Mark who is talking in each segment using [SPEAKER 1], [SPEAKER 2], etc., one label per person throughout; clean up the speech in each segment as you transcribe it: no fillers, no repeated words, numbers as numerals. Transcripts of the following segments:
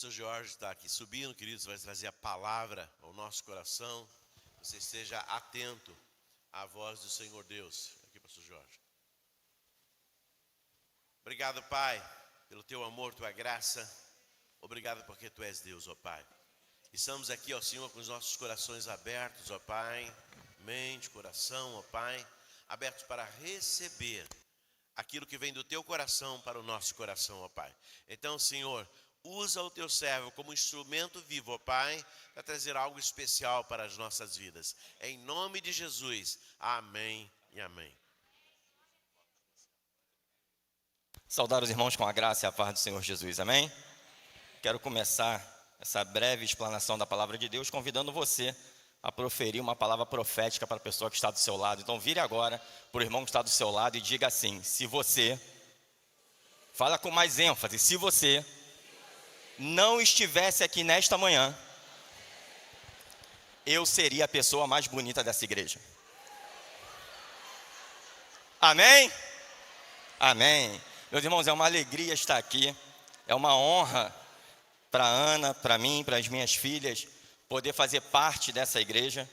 [SPEAKER 1] pastor Jorge está aqui subindo, queridos, vai trazer a palavra ao nosso coração. Você esteja atento à voz do Senhor Deus. Aqui, pastor Jorge. Obrigado, Pai, pelo teu amor, tua graça. Obrigado porque tu és Deus, ó Pai. Estamos aqui, ó Senhor, com os nossos corações abertos, ó Pai. Mente, coração, ó Pai, abertos para receber aquilo que vem do teu coração para o nosso coração, ó Pai. Então, Senhor, usa o teu servo como instrumento vivo, ó Pai, para trazer algo especial para as nossas vidas. Em nome de Jesus, amém e amém.
[SPEAKER 2] Saudar os irmãos com a graça e a paz do Senhor Jesus, amém? Quero começar essa breve explanação da palavra de Deus convidando você a proferir uma palavra profética para a pessoa que está do seu lado. Então vire agora para o irmão que está do seu lado e diga assim: se você, fala com mais ênfase, se você não estivesse aqui nesta manhã, eu seria a pessoa mais bonita dessa igreja. Amém? Amém. Meus irmãos, é uma alegria estar aqui, é uma honra para a Ana, para mim, para as minhas filhas, poder fazer parte dessa igreja.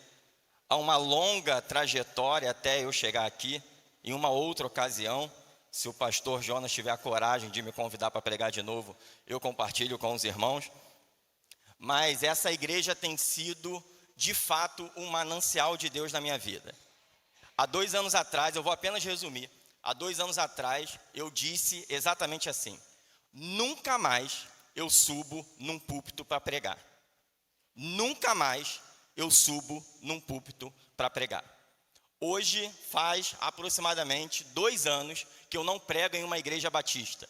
[SPEAKER 2] Há uma longa trajetória até eu chegar aqui. Em uma outra ocasião, se o pastor Jonas tiver a coragem de me convidar para pregar de novo, eu compartilho com os irmãos. Mas essa igreja tem sido, de fato, um manancial de Deus na minha vida. Há 2 anos atrás, eu vou apenas resumir, há 2 anos atrás eu disse exatamente assim: nunca mais eu subo num púlpito para pregar. Nunca mais eu subo num púlpito para pregar. Hoje faz aproximadamente 2 anos que eu não prego em uma igreja batista.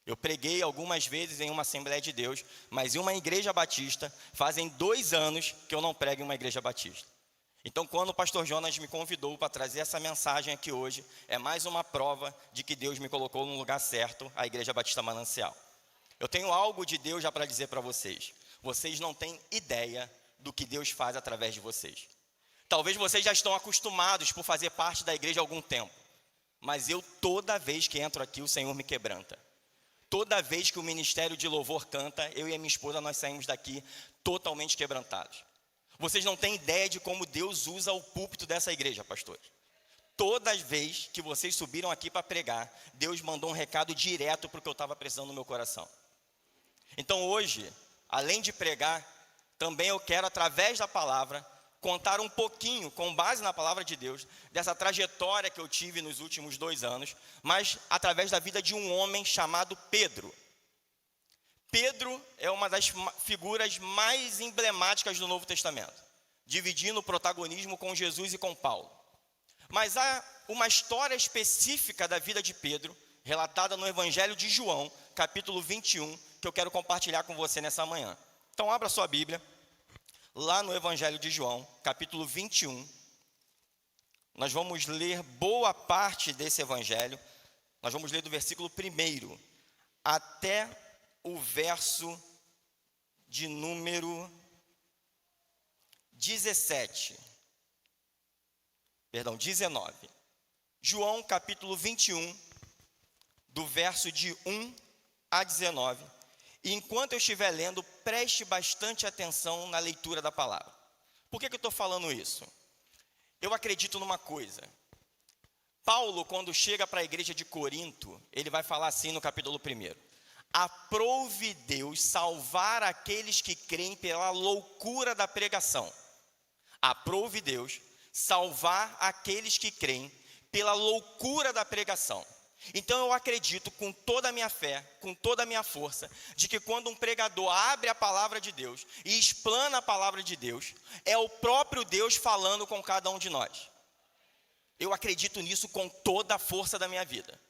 [SPEAKER 2] Eu preguei algumas vezes em uma Assembleia de Deus, mas em uma igreja batista fazem 2 anos que eu não prego em uma igreja batista. Então, quando o pastor Jonas me convidou para trazer essa mensagem aqui hoje, é mais uma prova de que Deus me colocou no lugar certo, a Igreja Batista Manancial. Eu tenho algo de Deus já para dizer para vocês. Vocês não têm ideia do que Deus faz através de vocês. Talvez vocês já estão acostumados por fazer parte da igreja há algum tempo. Mas eu, toda vez que entro aqui, o Senhor me quebranta. Toda vez que o ministério de louvor canta, eu e a minha esposa, nós saímos daqui totalmente quebrantados. Vocês não têm ideia de como Deus usa o púlpito dessa igreja, pastores. Toda vez que vocês subiram aqui para pregar, Deus mandou um recado direto para o que eu estava precisando no meu coração. Então hoje, além de pregar, também eu quero, através da palavra, contar um pouquinho, com base na palavra de Deus, dessa trajetória que eu tive nos últimos 2 anos, mas através da vida de um homem chamado Pedro. Pedro é uma das figuras mais emblemáticas do Novo Testamento, dividindo o protagonismo com Jesus e com Paulo. Mas há uma história específica da vida de Pedro, relatada no Evangelho de João, capítulo 21, que eu quero compartilhar com você nessa manhã. Então abra sua Bíblia, lá no Evangelho de João, capítulo 21. Nós vamos ler boa parte desse Evangelho. Nós vamos ler do versículo 1 até o verso de número 19. João, capítulo 21, do verso de 1 a 19. E enquanto eu estiver lendo, preste bastante atenção na leitura da palavra. Por que eu estou falando isso? Eu acredito numa coisa. Paulo, quando chega para a igreja de Corinto, ele vai falar assim no capítulo 1: aprove Deus salvar aqueles que creem pela loucura da pregação. Aprove Deus salvar aqueles que creem pela loucura da pregação. Então eu acredito com toda a minha fé, com toda a minha força, de que quando um pregador abre a palavra de Deus e explana a palavra de Deus, é o próprio Deus falando com cada um de nós. Eu acredito nisso com toda a força da minha vida.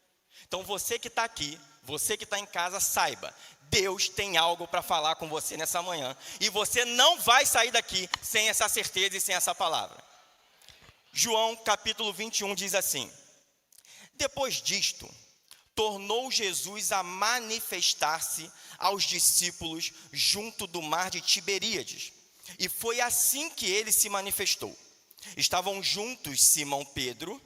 [SPEAKER 2] Então você que está aqui, você que está em casa, saiba, Deus tem algo para falar com você nessa manhã. E você não vai sair daqui sem essa certeza e sem essa palavra. João capítulo 21 diz assim: depois disto, tornou Jesus a manifestar-se aos discípulos junto do mar de Tiberíades. E foi assim que ele se manifestou. Estavam juntos Simão Pedro,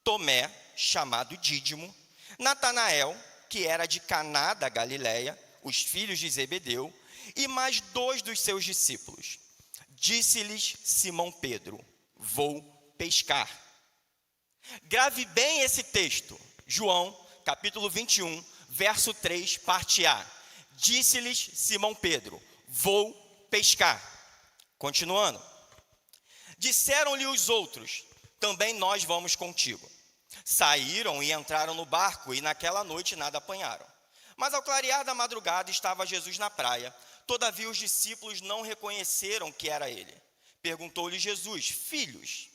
[SPEAKER 2] Tomé, chamado Dídimo, Natanael, que era de Caná da Galileia, os filhos de Zebedeu, e mais 2 dos seus discípulos. Disse-lhes Simão Pedro: vou pescar. Grave bem esse texto, João, capítulo 21, verso 3, parte A. Disse-lhes Simão Pedro: vou pescar. Continuando. Disseram-lhe os outros: também nós vamos contigo. Saíram e entraram no barco, e naquela noite nada apanharam. Mas ao clarear da madrugada estava Jesus na praia. Todavia os discípulos não reconheceram que era ele. Perguntou-lhe Jesus: filhos,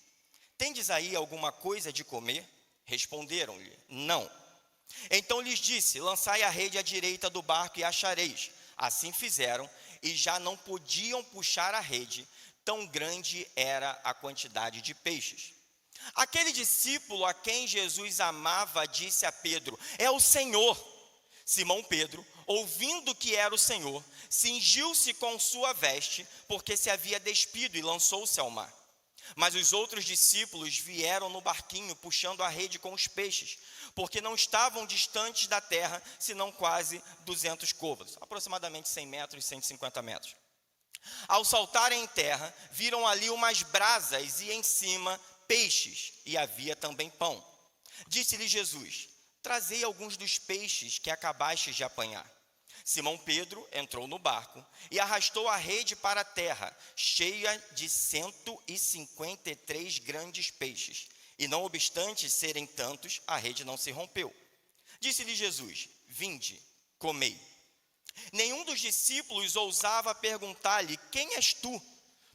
[SPEAKER 2] tendes aí alguma coisa de comer? Responderam-lhe: não. Então lhes disse: lançai a rede à direita do barco e achareis. Assim fizeram, e já não podiam puxar a rede, tão grande era a quantidade de peixes. Aquele discípulo a quem Jesus amava disse a Pedro: é o Senhor. Simão Pedro, ouvindo que era o Senhor, cingiu-se com sua veste, porque se havia despido, e lançou-se ao mar. Mas os outros discípulos vieram no barquinho, puxando a rede com os peixes, porque não estavam distantes da terra, senão quase 200 côvados, aproximadamente 100 metros, 150 metros. Ao saltarem em terra, viram ali umas brasas e em cima peixes, e havia também pão. Disse-lhe Jesus: trazei alguns dos peixes que acabastes de apanhar. Simão Pedro entrou no barco e arrastou a rede para a terra, cheia de 153 grandes peixes. E não obstante serem tantos, a rede não se rompeu. Disse-lhe Jesus: vinde, comei. Nenhum dos discípulos ousava perguntar-lhe: quem és tu?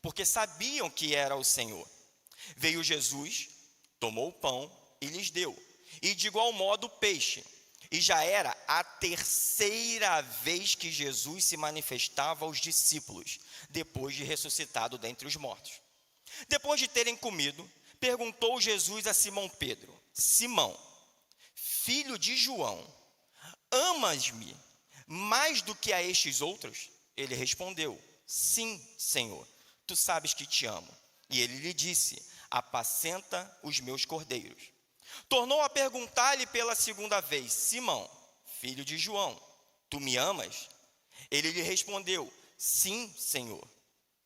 [SPEAKER 2] Porque sabiam que era o Senhor. Veio Jesus, tomou o pão e lhes deu, e de igual modo o peixe. E já era a 3ª vez que Jesus se manifestava aos discípulos, depois de ressuscitado dentre os mortos. Depois de terem comido, perguntou Jesus a Simão Pedro: Simão, filho de João, amas-me mais do que a estes outros? Ele respondeu: sim, Senhor, tu sabes que te amo. E ele lhe disse: apacenta os meus cordeiros. Tornou a perguntar-lhe pela 2ª vez: Simão, filho de João, tu me amas? Ele lhe respondeu: sim, Senhor,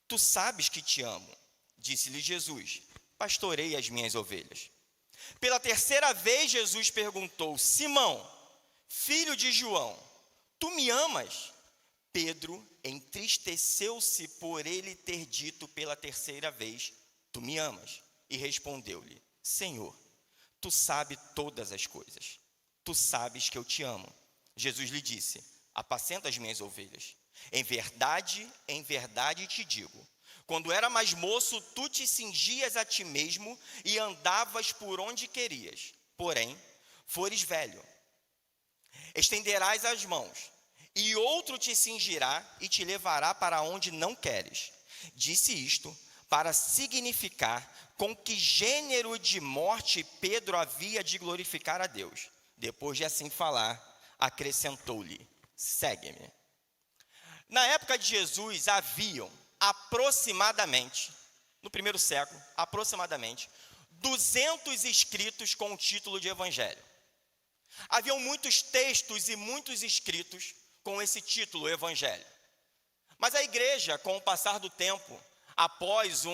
[SPEAKER 2] tu sabes que te amo. Disse-lhe Jesus: pastorei as minhas ovelhas. Pela 3ª vez Jesus perguntou: Simão, filho de João, tu me amas? Pedro entristeceu-se por ele ter dito pela 3ª vez: tu me amas? E respondeu-lhe: Senhor, tu sabes todas as coisas. Tu sabes que eu te amo. Jesus lhe disse: apacenta as minhas ovelhas. Em verdade te digo, quando era mais moço, tu te cingias a ti mesmo e andavas por onde querias. Porém, fores velho, estenderás as mãos, e outro te cingirá e te levará para onde não queres. Disse isto para significar com que gênero de morte Pedro havia de glorificar a Deus. Depois de assim falar, acrescentou-lhe: segue-me. Na época de Jesus, haviam aproximadamente, no primeiro século, aproximadamente 200 escritos com o título de evangelho. Haviam muitos textos e muitos escritos com esse título, evangelho. Mas a igreja, com o passar do tempo, após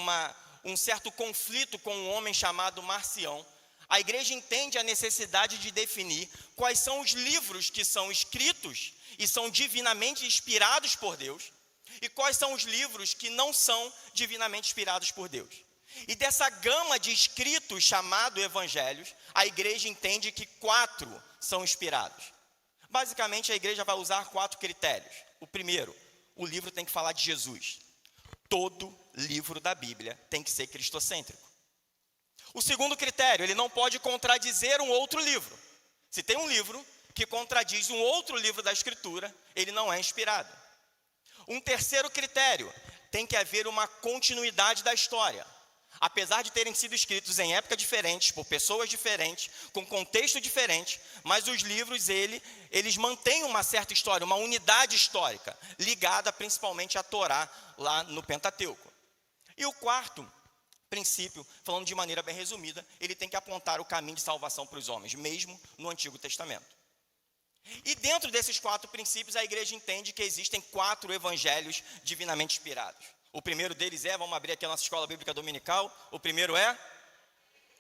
[SPEAKER 2] um certo conflito com um homem chamado Marcião, a igreja entende a necessidade de definir quais são os livros que são escritos e são divinamente inspirados por Deus, e quais são os livros que não são divinamente inspirados por Deus. E dessa gama de escritos chamado evangelhos, a igreja entende que 4 são inspirados. Basicamente, a igreja vai usar 4 critérios. O primeiro: o livro tem que falar de Jesus. Todo livro da Bíblia tem que ser cristocêntrico. O segundo critério: ele não pode contradizer um outro livro. Se tem um livro que contradiz um outro livro da Escritura, ele não é inspirado. Um terceiro critério: tem que haver uma continuidade da história. Apesar de terem sido escritos em épocas diferentes, por pessoas diferentes, com contexto diferente, mas os livros, eles mantêm uma certa história, uma unidade histórica, ligada principalmente à Torá, lá no Pentateuco. E o quarto princípio, falando de maneira bem resumida, ele tem que apontar o caminho de salvação para os homens, mesmo no Antigo Testamento. E dentro desses 4 princípios, a igreja entende que existem 4 evangelhos divinamente inspirados. O primeiro deles é, vamos abrir aqui a nossa escola bíblica dominical, o primeiro é,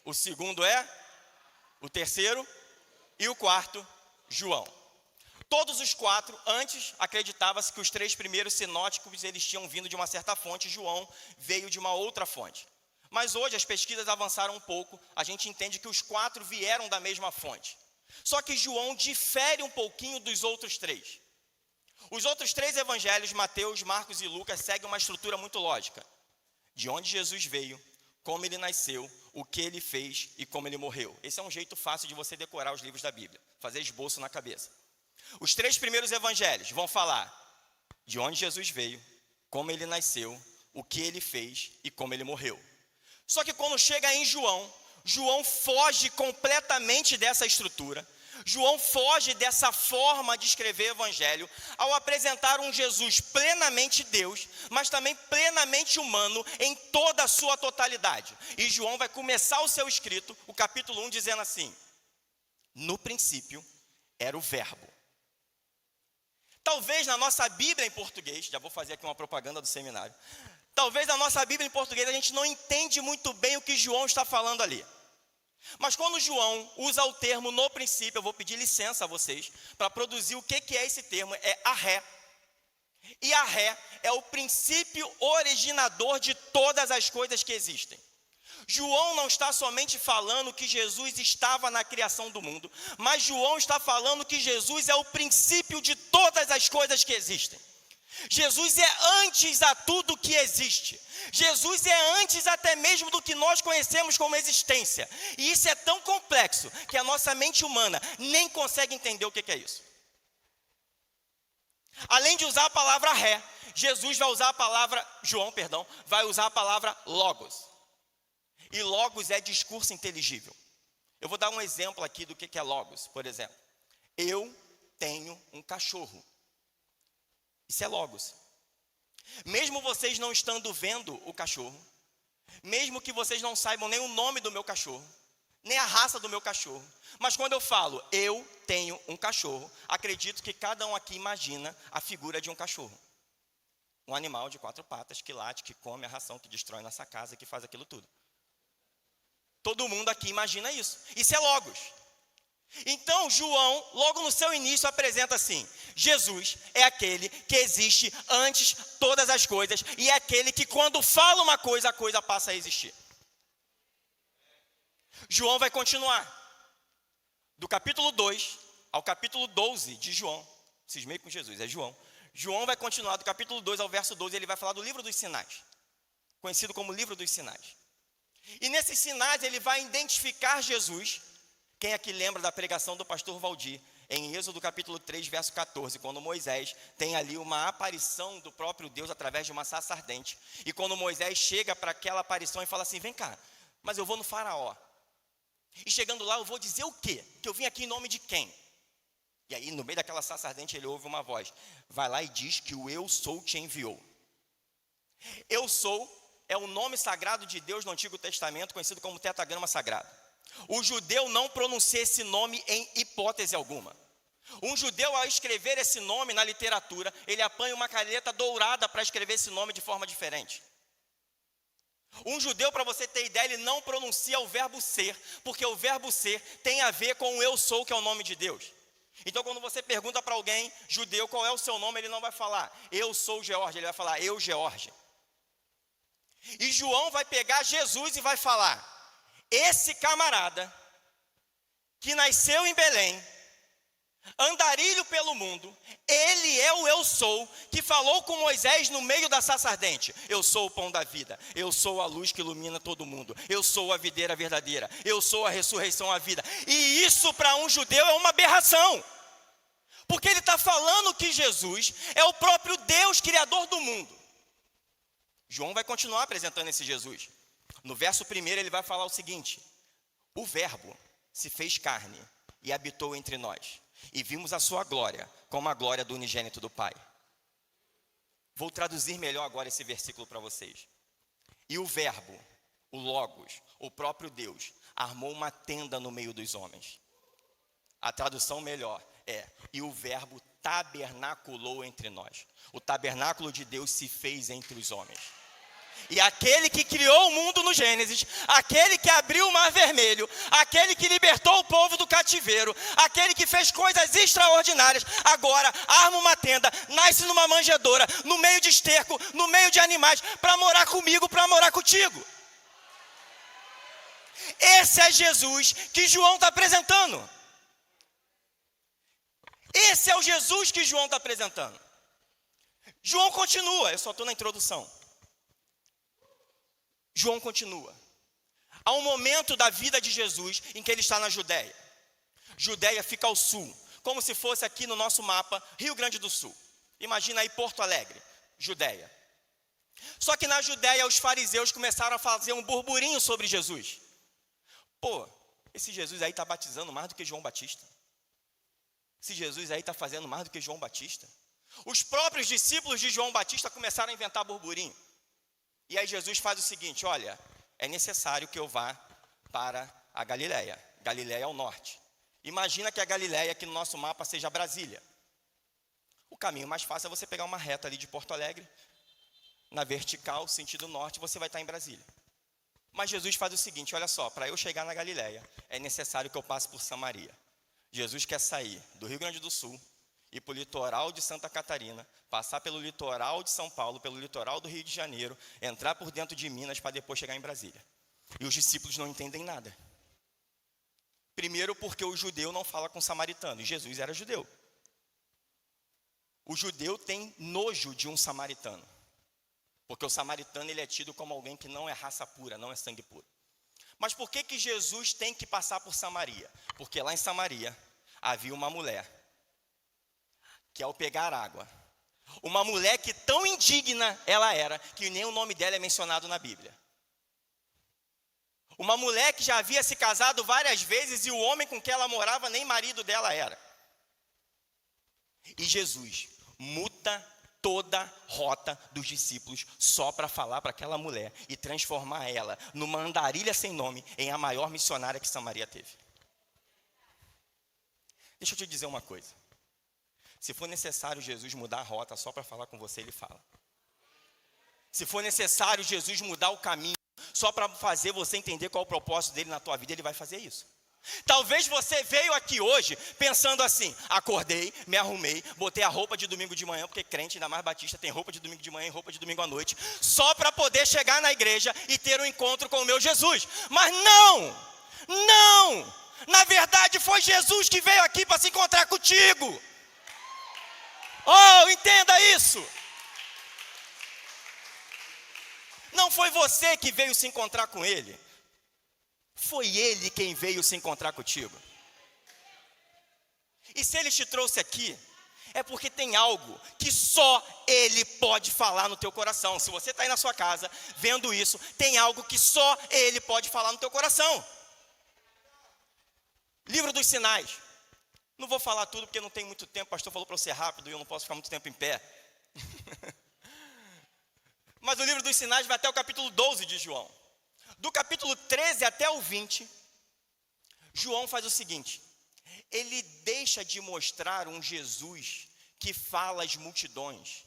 [SPEAKER 2] o segundo é, o terceiro e o quarto, João. Todos os 4, antes, acreditava-se que os 3 primeiros sinóticos, eles tinham vindo de uma certa fonte, João veio de uma outra fonte. Mas hoje as pesquisas avançaram um pouco, a gente entende que os 4 vieram da mesma fonte. Só que João difere um pouquinho dos outros 3. Os outros 3 evangelhos, Mateus, Marcos e Lucas, seguem uma estrutura muito lógica. De onde Jesus veio, como ele nasceu, o que ele fez e como ele morreu. Esse é um jeito fácil de você decorar os livros da Bíblia, fazer esboço na cabeça. Os 3 primeiros evangelhos vão falar de onde Jesus veio, como ele nasceu, o que ele fez e como ele morreu. Só que quando chega em João, João foge completamente dessa estrutura. João foge dessa forma de escrever o evangelho ao apresentar um Jesus plenamente Deus, mas também plenamente humano em toda a sua totalidade. E João vai começar o seu escrito, o capítulo 1, dizendo assim: no princípio era o verbo. Talvez na nossa Bíblia em português, já vou fazer aqui uma propaganda do seminário, talvez na nossa Bíblia em português a gente não entende muito bem o que João está falando ali. Mas quando João usa o termo no princípio, eu vou pedir licença a vocês para produzir o que é esse termo, é arré. E arré é o princípio originador de todas as coisas que existem. João não está somente falando que Jesus estava na criação do mundo, mas João está falando que Jesus é o princípio de todas as coisas que existem. Jesus é antes a tudo que existe. Jesus é antes até mesmo do que nós conhecemos como existência. E isso é tão complexo que a nossa mente humana nem consegue entender o que é isso. Além de usar a palavra ré, João vai usar a palavra logos. E logos é discurso inteligível. Eu vou dar um exemplo aqui do que é logos, por exemplo. Eu tenho um cachorro. Isso é logos. Mesmo vocês não estando vendo o cachorro, mesmo que vocês não saibam nem o nome do meu cachorro, nem a raça do meu cachorro, mas quando eu falo, eu tenho um cachorro, acredito que cada um aqui imagina a figura de um cachorro. Um animal de 4 patas, que late, que come a ração, que destrói nossa casa, que faz aquilo tudo. Todo mundo aqui imagina isso. Isso é logos. Então, João, logo no seu início, apresenta assim: Jesus é aquele que existe antes de todas as coisas e é aquele que quando fala uma coisa, a coisa passa a existir. João vai continuar. Do capítulo 2 ao capítulo 12 de João, cismei com Jesus, é João. João vai continuar do capítulo 2 ao verso 12, ele vai falar do livro dos sinais, conhecido como livro dos sinais. E nesses sinais ele vai identificar Jesus. Quem aqui lembra da pregação do pastor Valdir, em Êxodo capítulo 3, verso 14, quando Moisés tem ali uma aparição do próprio Deus através de uma sarça ardente. E quando Moisés chega para aquela aparição e fala assim: vem cá, mas eu vou no faraó. E chegando lá eu vou dizer o quê? Que eu vim aqui em nome de quem? E aí no meio daquela sarça ardente ele ouve uma voz: vai lá e diz que o eu sou te enviou. Eu sou é o nome sagrado de Deus no Antigo Testamento, conhecido como tetragrama sagrado. O judeu não pronuncia esse nome em hipótese alguma. Um judeu, ao escrever esse nome na literatura, ele apanha uma caneta dourada para escrever esse nome de forma diferente. Um judeu, para você ter ideia, ele não pronuncia o verbo ser, porque o verbo ser tem a ver com o eu sou, que é o nome de Deus. Então, quando você pergunta para alguém judeu qual é o seu nome, ele não vai falar eu sou George, ele vai falar eu George. E João vai pegar Jesus e vai falar: esse camarada que nasceu em Belém, andarilho pelo mundo, ele é o eu sou que falou com Moisés no meio da sarça ardente. Eu sou o pão da vida, eu sou a luz que ilumina todo mundo, eu sou a videira verdadeira, eu sou a ressurreição, a vida. E isso para um judeu é uma aberração, porque ele está falando que Jesus é o próprio Deus criador do mundo. João vai continuar apresentando esse Jesus. No verso 1 ele vai falar o seguinte: o verbo se fez carne e habitou entre nós, e vimos a sua glória como a glória do unigênito do Pai. Vou traduzir melhor agora esse versículo para vocês. E o verbo, o logos, o próprio Deus, armou uma tenda no meio dos homens. A tradução melhor E o verbo tabernaculou entre nós. O tabernáculo de Deus se fez entre os homens. E aquele que criou o mundo no Gênesis, aquele que abriu o mar vermelho, aquele que libertou o povo do cativeiro, aquele que fez coisas extraordinárias, agora arma uma tenda, nasce numa manjedoura, no meio de esterco, no meio de animais, para morar comigo, para morar contigo. Esse é Jesus que João está apresentando. Esse é o Jesus que João está apresentando. João continua, eu só estou na introdução. João continua. Há um momento da vida de Jesus em que ele está na Judéia. Judéia fica ao sul, como se fosse aqui no nosso mapa, Rio Grande do Sul. Imagina aí Porto Alegre, Judéia. Só que na Judéia os fariseus começaram a fazer um burburinho sobre Jesus. Pô, esse Jesus aí está batizando mais do que João Batista. Esse Jesus aí está fazendo mais do que João Batista. Os próprios discípulos de João Batista começaram a inventar burburinho. E aí Jesus faz o seguinte, olha, é necessário que eu vá para a Galileia. Galileia ao norte. Imagina que a Galileia aqui no nosso mapa seja Brasília. O caminho mais fácil é você pegar uma reta ali de Porto Alegre, na vertical, sentido norte, você vai estar em Brasília. Mas Jesus faz o seguinte, olha só, para eu chegar na Galileia, é necessário que eu passe por Samaria. Jesus quer sair do Rio Grande do Sul, ir para o litoral de Santa Catarina, passar pelo litoral de São Paulo, pelo litoral do Rio de Janeiro, entrar por dentro de Minas para depois chegar em Brasília. E os discípulos não entendem nada. Primeiro porque o judeu não fala com o samaritano, e Jesus era judeu. O judeu tem nojo de um samaritano, porque o samaritano ele é tido como alguém que não é raça pura, não é sangue puro. Mas por que Jesus tem que passar por Samaria? Porque lá em Samaria havia uma mulher que ao pegar água, uma mulher que tão indigna ela era, que nem o nome dela é mencionado na Bíblia. Uma mulher que já havia se casado várias vezes e o homem com quem ela morava nem marido dela era. E Jesus muta toda a rota dos discípulos só para falar para aquela mulher e transformar ela numa andarilha sem nome em a maior missionária que Samaria teve. Deixa eu te dizer uma coisa. Se for necessário Jesus mudar a rota só para falar com você, ele fala. Se for necessário Jesus mudar o caminho só para fazer você entender qual é o propósito dele na tua vida, ele vai fazer isso. Talvez você veio aqui hoje pensando assim, acordei, me arrumei, botei a roupa de domingo de manhã, porque crente, ainda mais batista, tem roupa de domingo de manhã e roupa de domingo à noite, só para poder chegar na igreja e ter um encontro com o meu Jesus. Mas não, na verdade foi Jesus que veio aqui para se encontrar contigo. Oh, entenda isso. Não foi você que veio se encontrar com ele. Foi ele quem veio se encontrar contigo. E se ele te trouxe aqui, é porque tem algo que só ele pode falar no teu coração. Se você está aí na sua casa, vendo isso, tem algo que só ele pode falar no teu coração. Livro dos Sinais. Não vou falar tudo porque não tem muito tempo, o pastor falou para eu ser rápido e eu não posso ficar muito tempo em pé. Mas o livro dos Sinais vai até o capítulo 12 de João. Do capítulo 13 até o 20, João faz o seguinte, ele deixa de mostrar um Jesus que fala às multidões.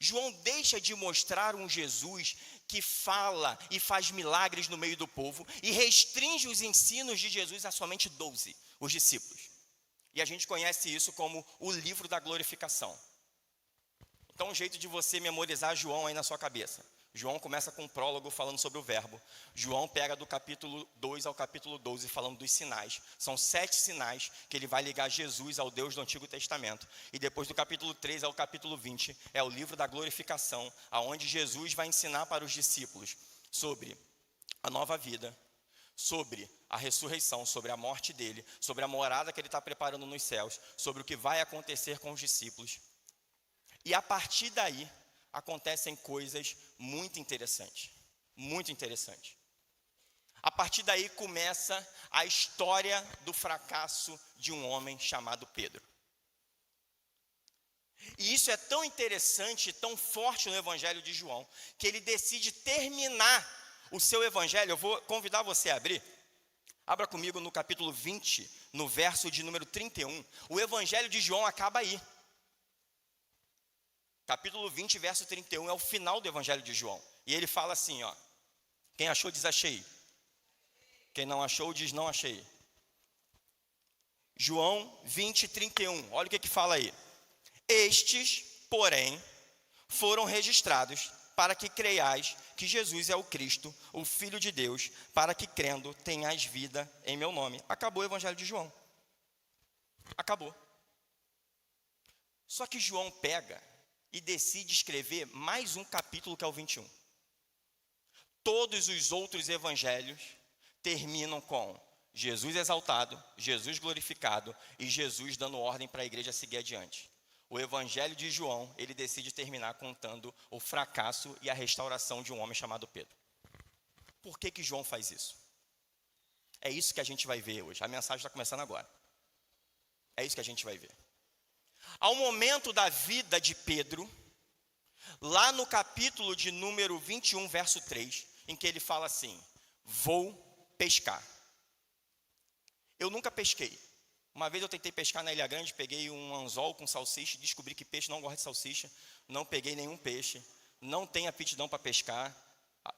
[SPEAKER 2] João deixa de mostrar um Jesus que fala e faz milagres no meio do povo e restringe os ensinos de Jesus a somente 12, os discípulos. E a gente conhece isso como o livro da glorificação. Então, um jeito de você memorizar João aí na sua cabeça. João começa com um prólogo falando sobre o verbo. João pega do capítulo 2 ao capítulo 12 falando dos sinais. São 7 sinais que ele vai ligar Jesus ao Deus do Antigo Testamento. E depois do capítulo 3 ao capítulo 20 é o livro da glorificação, onde Jesus vai ensinar para os discípulos sobre a nova vida, sobre a ressurreição, sobre a morte dele, sobre a morada que ele está preparando nos céus, sobre o que vai acontecer com os discípulos. E a partir daí, acontecem coisas muito interessantes. Muito interessantes. A partir daí começa a história do fracasso de um homem chamado Pedro. E isso é tão interessante, tão forte no Evangelho de João, que ele decide terminar o seu Evangelho. Eu vou convidar você a abrir Abra comigo no capítulo 20, no verso de número 31. O evangelho de João acaba aí. Capítulo 20, verso 31 é o final do evangelho de João. E ele fala assim, ó. Quem achou diz achei. Quem não achou diz não achei. João 20, 31. Olha o que fala aí. Estes, porém, foram registrados para que creiais que Jesus é o Cristo, o Filho de Deus, para que crendo tenhais vida em meu nome. Acabou o evangelho de João. Acabou. Só que João pega e decide escrever mais um capítulo, que é o 21. Todos os outros evangelhos terminam com Jesus exaltado, Jesus glorificado e Jesus dando ordem para a igreja seguir adiante. O evangelho de João, ele decide terminar contando o fracasso e a restauração de um homem chamado Pedro. Por que João faz isso? É isso que a gente vai ver hoje. A mensagem está começando agora. É isso que a gente vai ver. Ao momento da vida de Pedro, lá no capítulo de número 21, verso 3, em que ele fala assim: vou pescar. Eu nunca pesquei. Uma vez eu tentei pescar na Ilha Grande, peguei um anzol com salsicha, descobri que peixe não gosta de salsicha, não peguei nenhum peixe, não tenho aptidão para pescar.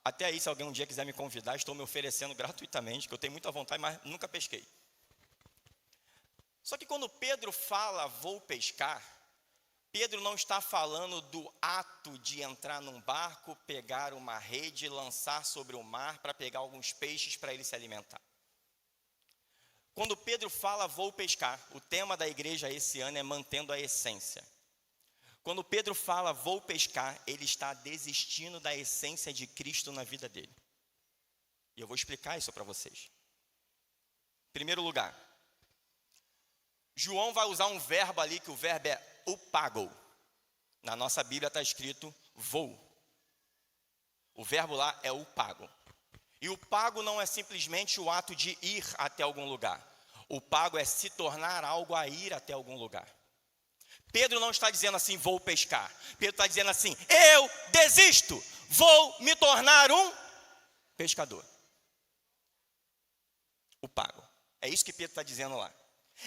[SPEAKER 2] Até aí, se alguém um dia quiser me convidar, estou me oferecendo gratuitamente, que eu tenho muita vontade, mas nunca pesquei. Só que quando Pedro fala, vou pescar, Pedro não está falando do ato de entrar num barco, pegar uma rede e lançar sobre o mar para pegar alguns peixes para ele se alimentar. Quando Pedro fala, vou pescar, o tema da igreja esse ano é mantendo a essência. Quando Pedro fala, vou pescar, ele está desistindo da essência de Cristo na vida dele. E eu vou explicar isso para vocês. Em primeiro lugar, João vai usar um verbo ali, que o verbo é upago. Na nossa Bíblia está escrito vou. O verbo lá é upago. E o pago não é simplesmente o ato de ir até algum lugar. O pago é se tornar algo a ir até algum lugar. Pedro não está dizendo assim, vou pescar. Pedro está dizendo assim, eu desisto, vou me tornar um pescador. O pago. É isso que Pedro está dizendo lá.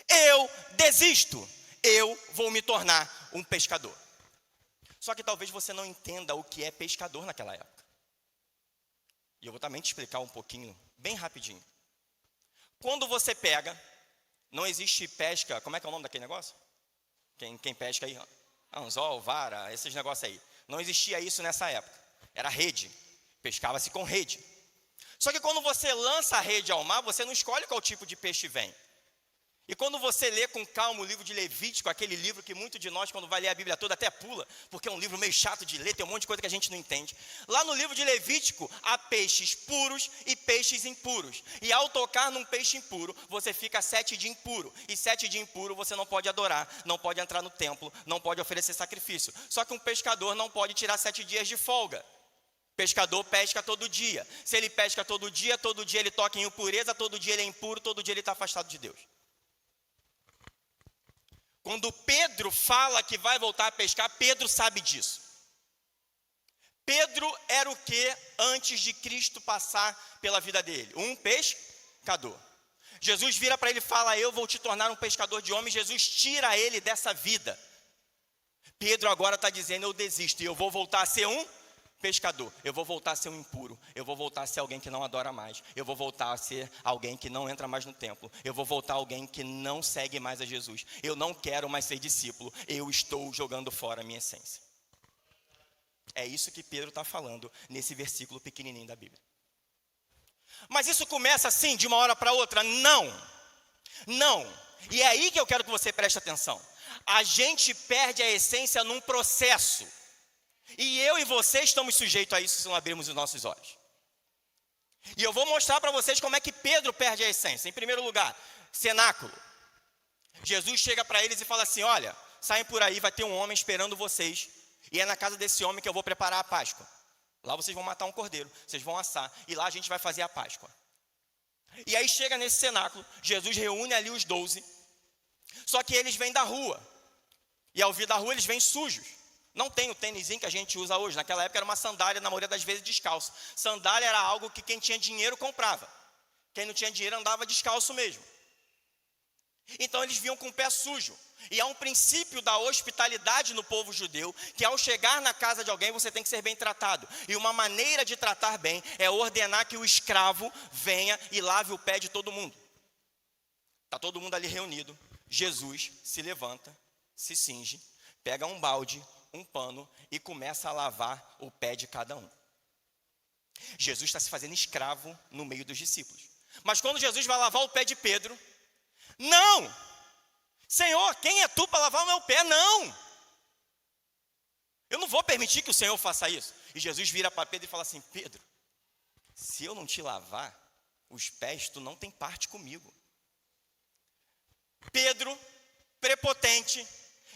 [SPEAKER 2] Eu desisto, eu vou me tornar um pescador. Só que talvez você não entenda o que é pescador naquela época. E eu vou também te explicar um pouquinho, bem rapidinho. Quando você pega, não existe pesca, como é que é o nome daquele negócio? Quem pesca aí? Anzol, vara, esses negócios aí. Não existia isso nessa época. Era rede. Pescava-se com rede. Só que quando você lança a rede ao mar, você não escolhe qual tipo de peixe vem. E quando você lê com calma o livro de Levítico, aquele livro que muito de nós, quando vai ler a Bíblia toda, até pula, porque é um livro meio chato de ler, tem um monte de coisa que a gente não entende. Lá no livro de Levítico, há peixes puros e peixes impuros. E ao tocar num peixe impuro, você fica 7 dias impuro. E 7 dias impuro você não pode adorar, não pode entrar no templo, não pode oferecer sacrifício. Só que um pescador não pode tirar 7 dias de folga. Pescador pesca todo dia. Se ele pesca todo dia ele toca em impureza, todo dia ele é impuro, todo dia ele está afastado de Deus. Quando Pedro fala que vai voltar a pescar, Pedro sabe disso. Pedro era o que antes de Cristo passar pela vida dele? Um pescador. Jesus vira para ele e fala, eu vou te tornar um pescador de homens. Jesus tira ele dessa vida. Pedro agora está dizendo, eu desisto e eu vou voltar a ser um pescador. Eu vou voltar a ser um impuro. Eu vou voltar a ser alguém que não adora mais. Eu vou voltar a ser alguém que não entra mais no templo. Eu vou voltar a alguém que não segue mais a Jesus. Eu não quero mais ser discípulo. Eu estou jogando fora a minha essência. É isso que Pedro está falando nesse versículo pequenininho da Bíblia. Mas isso começa assim, de uma hora para outra? Não. Não. E é aí que eu quero que você preste atenção. A gente perde a essência num processo. E eu e você estamos sujeitos a isso se não abrirmos os nossos olhos. E eu vou mostrar para vocês como é que Pedro perde a essência. Em primeiro lugar, cenáculo. Jesus chega para eles e fala assim, olha, saem por aí, vai ter um homem esperando vocês. E é na casa desse homem que eu vou preparar a Páscoa. Lá vocês vão matar um cordeiro, vocês vão assar. E lá a gente vai fazer a Páscoa. E aí chega nesse cenáculo, Jesus reúne ali os 12. Só que eles vêm da rua. E ao vir da rua eles vêm sujos. Não tem o tênisinho que a gente usa hoje. Naquela época era uma sandália, na maioria das vezes descalço. Sandália era algo que quem tinha dinheiro comprava. Quem não tinha dinheiro andava descalço mesmo. Então eles vinham com o pé sujo. E há um princípio da hospitalidade no povo judeu, que ao chegar na casa de alguém você tem que ser bem tratado. E uma maneira de tratar bem é ordenar que o escravo venha e lave o pé de todo mundo. Está todo mundo ali reunido. Jesus se levanta, se cinge, pega um balde, um pano e começa a lavar o pé de cada um. Jesus está se fazendo escravo no meio dos discípulos. Mas quando Jesus vai lavar o pé de Pedro, não! Senhor, quem é tu para lavar o meu pé? Não! Eu não vou permitir que o Senhor faça isso. E Jesus vira para Pedro e fala assim: Pedro, se eu não te lavar os pés, tu não tem parte comigo. Pedro, prepotente,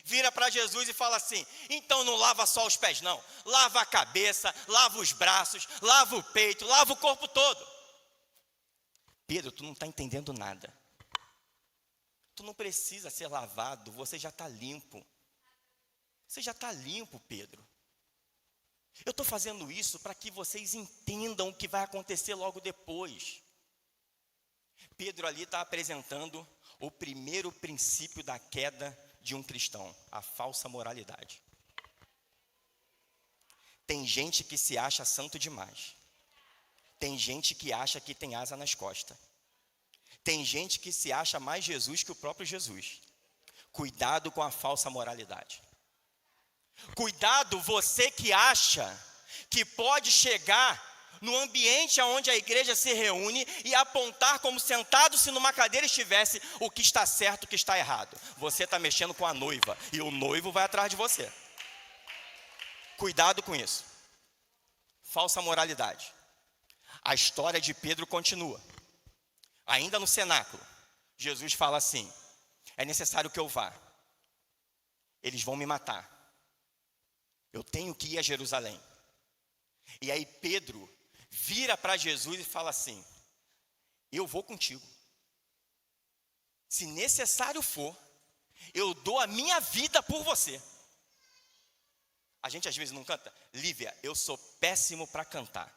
[SPEAKER 2] vira para Jesus e fala assim: então não lava só os pés não, lava a cabeça, lava os braços, lava o peito, lava o corpo todo. Pedro, tu não está entendendo nada. Tu não precisa ser lavado, você já está limpo. Você já está limpo, Pedro. Eu estou fazendo isso para que vocês entendam o que vai acontecer logo depois. Pedro ali está apresentando o primeiro princípio da queda de um cristão, a falsa moralidade. Tem gente que se acha santo demais. Tem gente que acha que tem asa nas costas. Tem gente que se acha mais Jesus que o próprio Jesus. Cuidado com a falsa moralidade. Cuidado você que acha que pode chegar no ambiente onde a igreja se reúne e apontar como sentado se numa cadeira estivesse o que está certo e o que está errado. Você está mexendo com a noiva e o noivo vai atrás de você. Cuidado com isso. Falsa moralidade. A história de Pedro continua. Ainda no cenáculo, Jesus fala assim: é necessário que eu vá. Eles vão me matar. Eu tenho que ir a Jerusalém. E aí Pedro vira para Jesus e fala assim: eu vou contigo. Se necessário for, eu dou a minha vida por você. A gente às vezes não canta. Lívia, eu sou péssimo para cantar.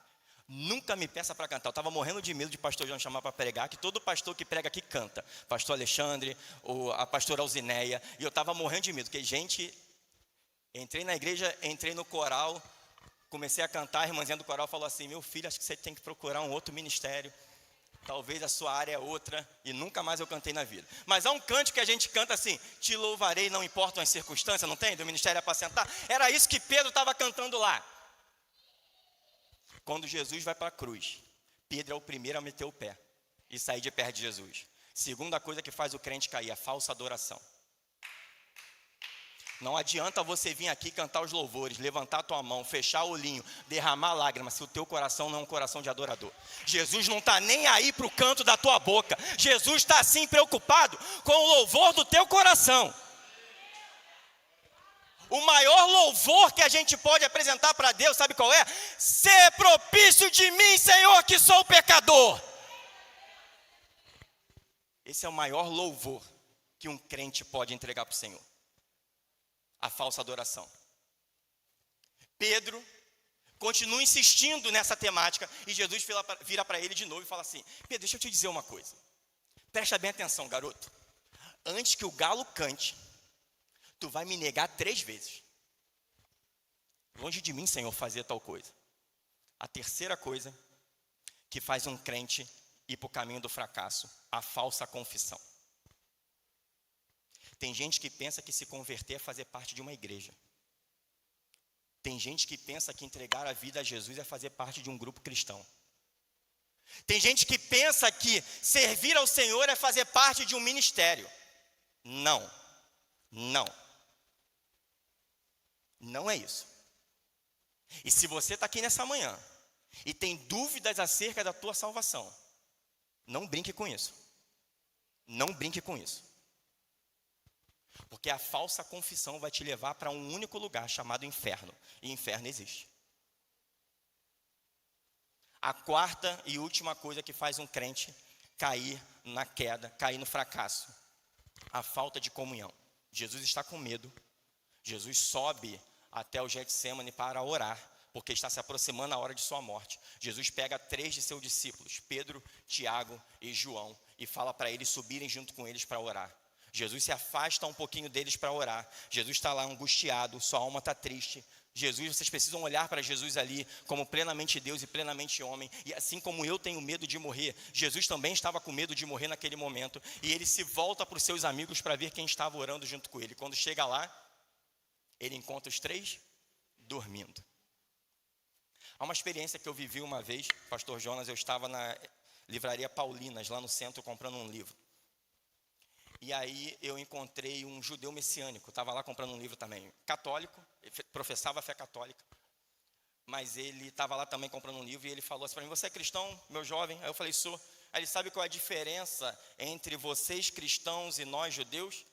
[SPEAKER 2] Nunca me peça para cantar. Eu estava morrendo de medo de pastor João chamar para pregar, que todo pastor que prega aqui canta. Pastor Alexandre, ou a pastora Alzineia. E eu estava morrendo de medo, porque gente, entrei na igreja, entrei no coral, comecei a cantar, a irmãzinha do coral falou assim: meu filho, acho que você tem que procurar um outro ministério. Talvez a sua área é outra. E nunca mais eu cantei na vida. Mas há um cântico que a gente canta assim: te louvarei, não importam as circunstâncias, não tem? Do ministério apacentar. Era isso que Pedro estava cantando lá. Quando Jesus vai para a cruz, Pedro é o primeiro a meter o pé e sair de perto de Jesus. Segunda coisa que faz o crente cair, a falsa adoração. Não adianta você vir aqui cantar os louvores, levantar a tua mão, fechar o olhinho, derramar lágrimas, se o teu coração não é um coração de adorador. Jesus não está nem aí para o canto da tua boca. Jesus está sim preocupado com o louvor do teu coração. O maior louvor que a gente pode apresentar para Deus, sabe qual é? Ser propício de mim, Senhor, que sou pecador. Esse é o maior louvor que um crente pode entregar para o Senhor. A falsa adoração. Pedro continua insistindo nessa temática e Jesus vira para ele de novo e fala assim: Pedro, deixa eu te dizer uma coisa. Presta bem atenção, garoto. Antes que o galo cante, tu vai me negar 3 vezes. Longe de mim, Senhor, fazer tal coisa. A terceira coisa que faz um crente ir para o caminho do fracasso, a falsa confissão. Tem gente que pensa que se converter é fazer parte de uma igreja. Tem gente que pensa que entregar a vida a Jesus é fazer parte de um grupo cristão. Tem gente que pensa que servir ao Senhor é fazer parte de um ministério. Não. Não é isso. E se você está aqui nessa manhã e tem dúvidas acerca da tua salvação, não brinque com isso. Não brinque com isso. Porque a falsa confissão vai te levar para um único lugar chamado inferno. E inferno existe. A quarta e última coisa que faz um crente cair na queda, cair no fracasso, a falta de comunhão. Jesus está com medo. Jesus sobe até o Getsêmani para orar, porque está se aproximando a hora de sua morte. Jesus pega 3 de seus discípulos, Pedro, Tiago e João, e fala para eles subirem junto com eles para orar. Jesus se afasta um pouquinho deles para orar. Jesus está lá angustiado, sua alma está triste. Jesus, vocês precisam olhar para Jesus ali como plenamente Deus e plenamente homem. E assim como eu tenho medo de morrer, Jesus também estava com medo de morrer naquele momento. E ele se volta para os seus amigos para ver quem estava orando junto com ele. Quando chega lá, ele encontra os 3 dormindo. Há uma experiência que eu vivi uma vez, pastor Jonas, eu estava na livraria Paulinas, lá no centro, comprando um livro. E aí eu encontrei um judeu messiânico, estava lá comprando um livro também, católico, professava a fé católica, mas ele estava lá também comprando um livro e ele falou assim para mim: você é cristão, meu jovem? Aí eu falei: sou. Aí ele: sabe qual é a diferença entre vocês cristãos e nós judeus?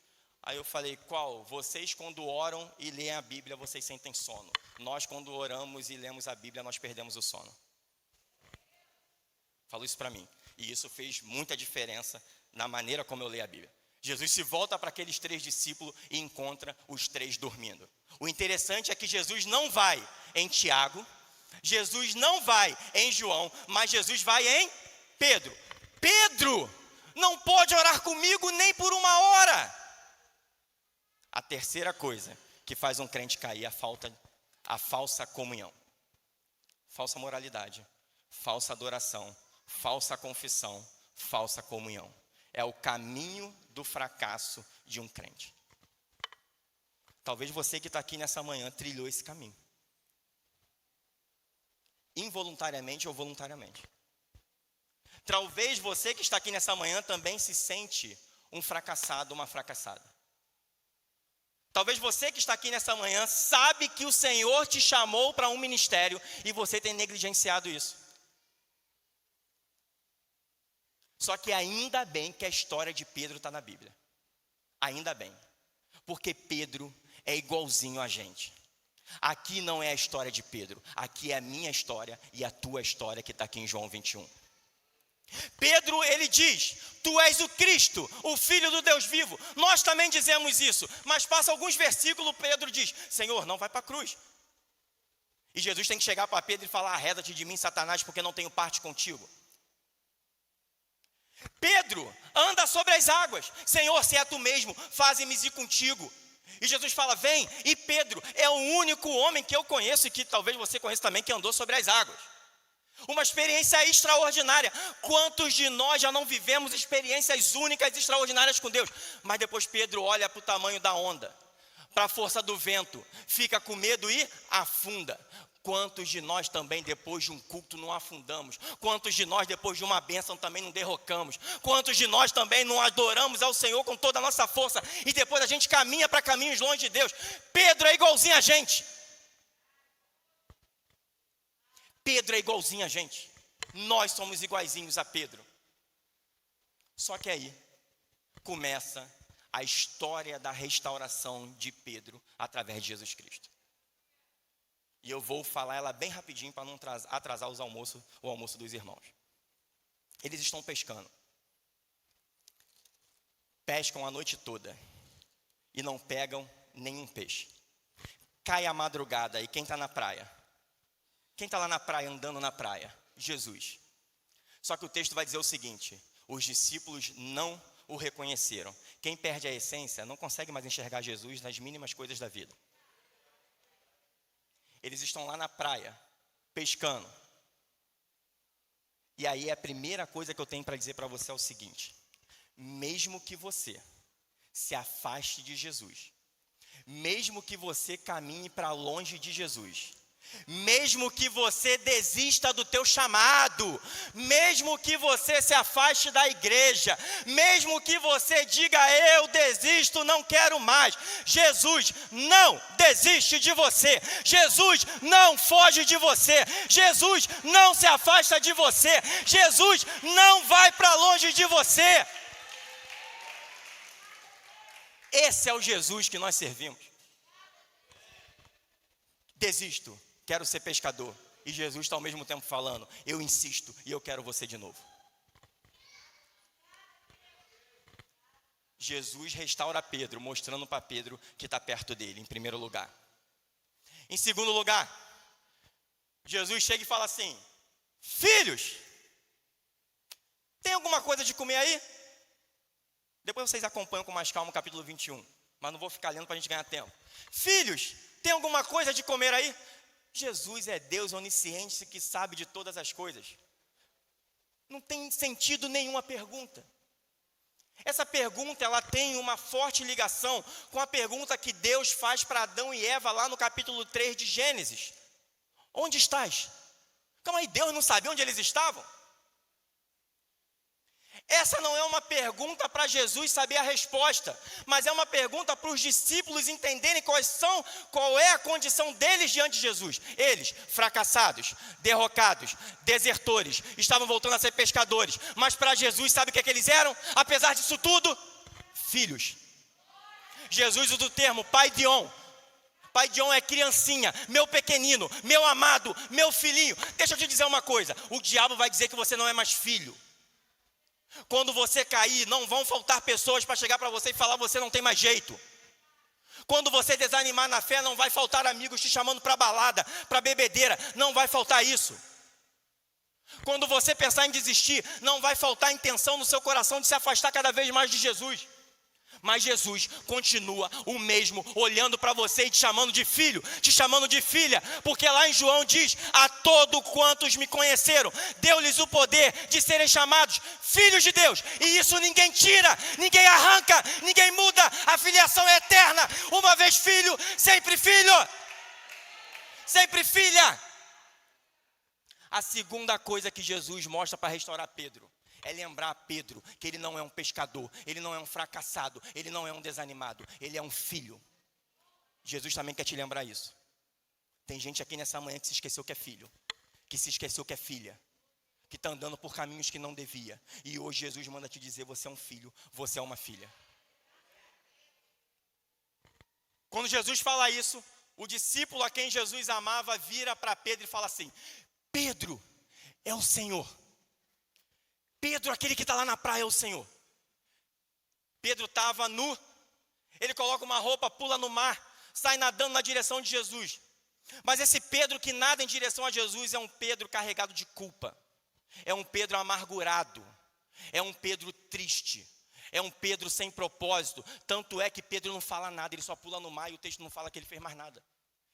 [SPEAKER 2] Aí eu falei: qual? Vocês quando oram e leem a Bíblia, vocês sentem sono. Nós quando oramos e lemos a Bíblia, nós perdemos o sono. Falou isso para mim. E isso fez muita diferença na maneira como eu leio a Bíblia. Jesus se volta para aqueles 3 discípulos e encontra os 3 dormindo. O interessante é que Jesus não vai em Tiago, Jesus não vai em João, mas Jesus vai em Pedro. Pedro não pode orar comigo nem por 1 hora. A terceira coisa que faz um crente cair é a falsa comunhão. Falsa moralidade, falsa adoração, falsa confissão, falsa comunhão. É o caminho do fracasso de um crente. Talvez você que está aqui nessa manhã trilhou esse caminho. Involuntariamente ou voluntariamente. Talvez você que está aqui nessa manhã também se sente um fracassado, uma fracassada. Talvez você que está aqui nessa manhã sabe que o Senhor te chamou para um ministério e você tem negligenciado isso. Só que ainda bem que a história de Pedro está na Bíblia. Ainda bem. Porque Pedro é igualzinho a gente. Aqui não é a história de Pedro. Aqui é a minha história e a tua história que está aqui em João 21. Pedro, ele diz: tu és o Cristo, o Filho do Deus vivo. Nós também dizemos isso. Mas passa alguns versículos, Pedro diz: Senhor, não vai para a cruz. E Jesus tem que chegar para Pedro e falar: arreda-te de mim, Satanás, porque não tenho parte contigo. Pedro anda sobre as águas. Senhor, se é tu mesmo, faze-me ir contigo. E Jesus fala: vem. E Pedro é o único homem que eu conheço, e que talvez você conheça também, que andou sobre as águas. Uma experiência extraordinária. Quantos de nós já não vivemos experiências únicas, extraordinárias com Deus? Mas depois Pedro olha para o tamanho da onda, para a força do vento, fica com medo e afunda. Quantos de nós também depois de um culto não afundamos? Quantos de nós depois de uma bênção também não derrocamos? Quantos de nós também não adoramos ao Senhor com toda a nossa força e depois a gente caminha para caminhos longe de Deus? Pedro é igualzinho a gente. Pedro é igualzinho a gente. Nós somos iguaizinhos a Pedro. Só que aí começa a história da restauração de Pedro através de Jesus Cristo. E eu vou falar ela bem rapidinho para não atrasar o almoço dos irmãos. Eles estão pescando. Pescam a noite toda e não pegam nenhum peixe. Cai a madrugada e quem está na praia? Quem está lá na praia, andando na praia? Jesus. Só que o texto vai dizer o seguinte: os discípulos não o reconheceram. Quem perde a essência não consegue mais enxergar Jesus nas mínimas coisas da vida. Eles estão lá na praia, pescando. E aí a primeira coisa que eu tenho para dizer para você é o seguinte: mesmo que você se afaste de Jesus, mesmo que você caminhe para longe de Jesus, mesmo que você desista do teu chamado, mesmo que você se afaste da igreja, mesmo que você diga eu desisto, não quero mais, Jesus não desiste de você, Jesus não foge de você, Jesus não se afasta de você, Jesus não vai para longe de você. Esse é o Jesus que nós servimos. Desisto, quero ser pescador. E Jesus está ao mesmo tempo falando: eu insisto e eu quero você de novo. Jesus restaura Pedro, mostrando para Pedro que está perto dele, em primeiro lugar. Em segundo lugar, Jesus chega e fala assim: filhos, tem alguma coisa de comer aí? Depois vocês acompanham com mais calma o capítulo 21, mas não vou ficar lendo para a gente ganhar tempo. Filhos, tem alguma coisa de comer aí? Jesus é Deus onisciente que sabe de todas as coisas. Não tem sentido nenhuma pergunta. Essa pergunta, ela tem uma forte ligação com a pergunta que Deus faz para Adão e Eva lá no capítulo 3 de Gênesis. Onde estás? Calma aí, Deus não sabia onde eles estavam? Essa não é uma pergunta para Jesus saber a resposta, mas é uma pergunta para os discípulos entenderem qual é a condição deles diante de Jesus. Eles, fracassados, derrocados, desertores, estavam voltando a ser pescadores, mas para Jesus, sabe o que eles eram? Apesar disso tudo, filhos. Jesus usa o termo pai dion. Pai dion é criancinha, meu pequenino, meu amado, meu filhinho. Deixa eu te dizer uma coisa, o diabo vai dizer que você não é mais filho. Quando você cair, não vão faltar pessoas para chegar para você e falar: você não tem mais jeito. Quando você desanimar na fé, não vai faltar amigos te chamando para balada, para bebedeira, não vai faltar isso. Quando você pensar em desistir, não vai faltar intenção no seu coração de se afastar cada vez mais de Jesus. Mas Jesus continua o mesmo, olhando para você e te chamando de filho, te chamando de filha, porque lá em João diz: a todos quantos me conheceram, deu-lhes o poder de serem chamados filhos de Deus, e isso ninguém tira, ninguém arranca, ninguém muda, a filiação é eterna, uma vez filho, sempre filho, sempre filha. A segunda coisa que Jesus mostra para restaurar Pedro é lembrar a Pedro que ele não é um pescador, ele não é um fracassado, ele não é um desanimado, ele é um filho. Jesus também quer te lembrar isso. Tem gente aqui nessa manhã que se esqueceu que é filho, que se esqueceu que é filha, que está andando por caminhos que não devia. E hoje Jesus manda te dizer: você é um filho, você é uma filha. Quando Jesus fala isso, o discípulo a quem Jesus amava vira para Pedro e fala assim: Pedro, é o Senhor. Pedro, aquele que está lá na praia, é o Senhor. Pedro estava nu, ele coloca uma roupa, pula no mar, sai nadando na direção de Jesus. Mas esse Pedro que nada em direção a Jesus é um Pedro carregado de culpa, é um Pedro amargurado, é um Pedro triste, é um Pedro sem propósito. Tanto é que Pedro não fala nada, ele só pula no mar e o texto não fala que ele fez mais nada.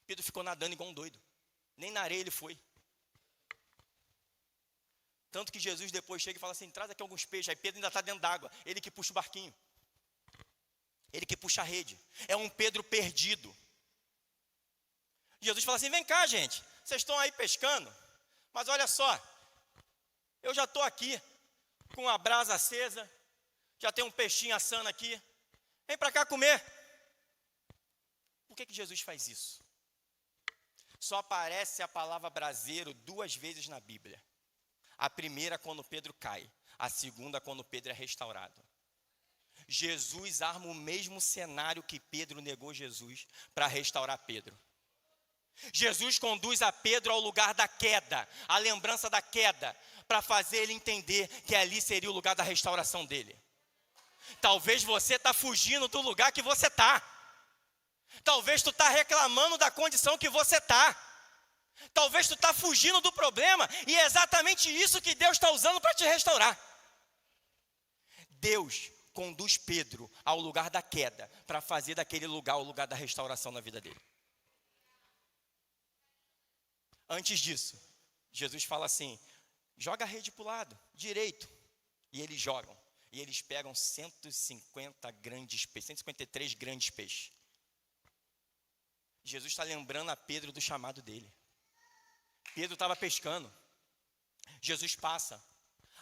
[SPEAKER 2] Pedro ficou nadando igual um doido, nem na areia ele foi. Tanto que Jesus depois chega e fala assim: traz aqui alguns peixes. Aí Pedro ainda está dentro d'água, ele que puxa o barquinho, ele que puxa a rede. É um Pedro perdido. Jesus fala assim: vem cá, gente, vocês estão aí pescando, mas olha só, eu já estou aqui com a brasa acesa, já tem um peixinho assando aqui, vem para cá comer. Por que Jesus faz isso? Só aparece a palavra braseiro 2 vezes na Bíblia. A primeira quando Pedro cai, a segunda quando Pedro é restaurado. Jesus arma o mesmo cenário que Pedro negou Jesus para restaurar Pedro. Jesus conduz a Pedro ao lugar da queda, a lembrança da queda, para fazer ele entender que ali seria o lugar da restauração dele. Talvez você está fugindo do lugar que você está. Talvez tu está reclamando da condição que você está. Talvez tu está fugindo do problema, e é exatamente isso que Deus está usando para te restaurar. Deus conduz Pedro ao lugar da queda, para fazer daquele lugar o lugar da restauração na vida dele. Antes disso, Jesus fala assim: joga a rede para o lado direito. E eles jogam, e eles pegam 153 grandes peixes. Jesus está lembrando a Pedro do chamado dele. Pedro estava pescando, Jesus passa: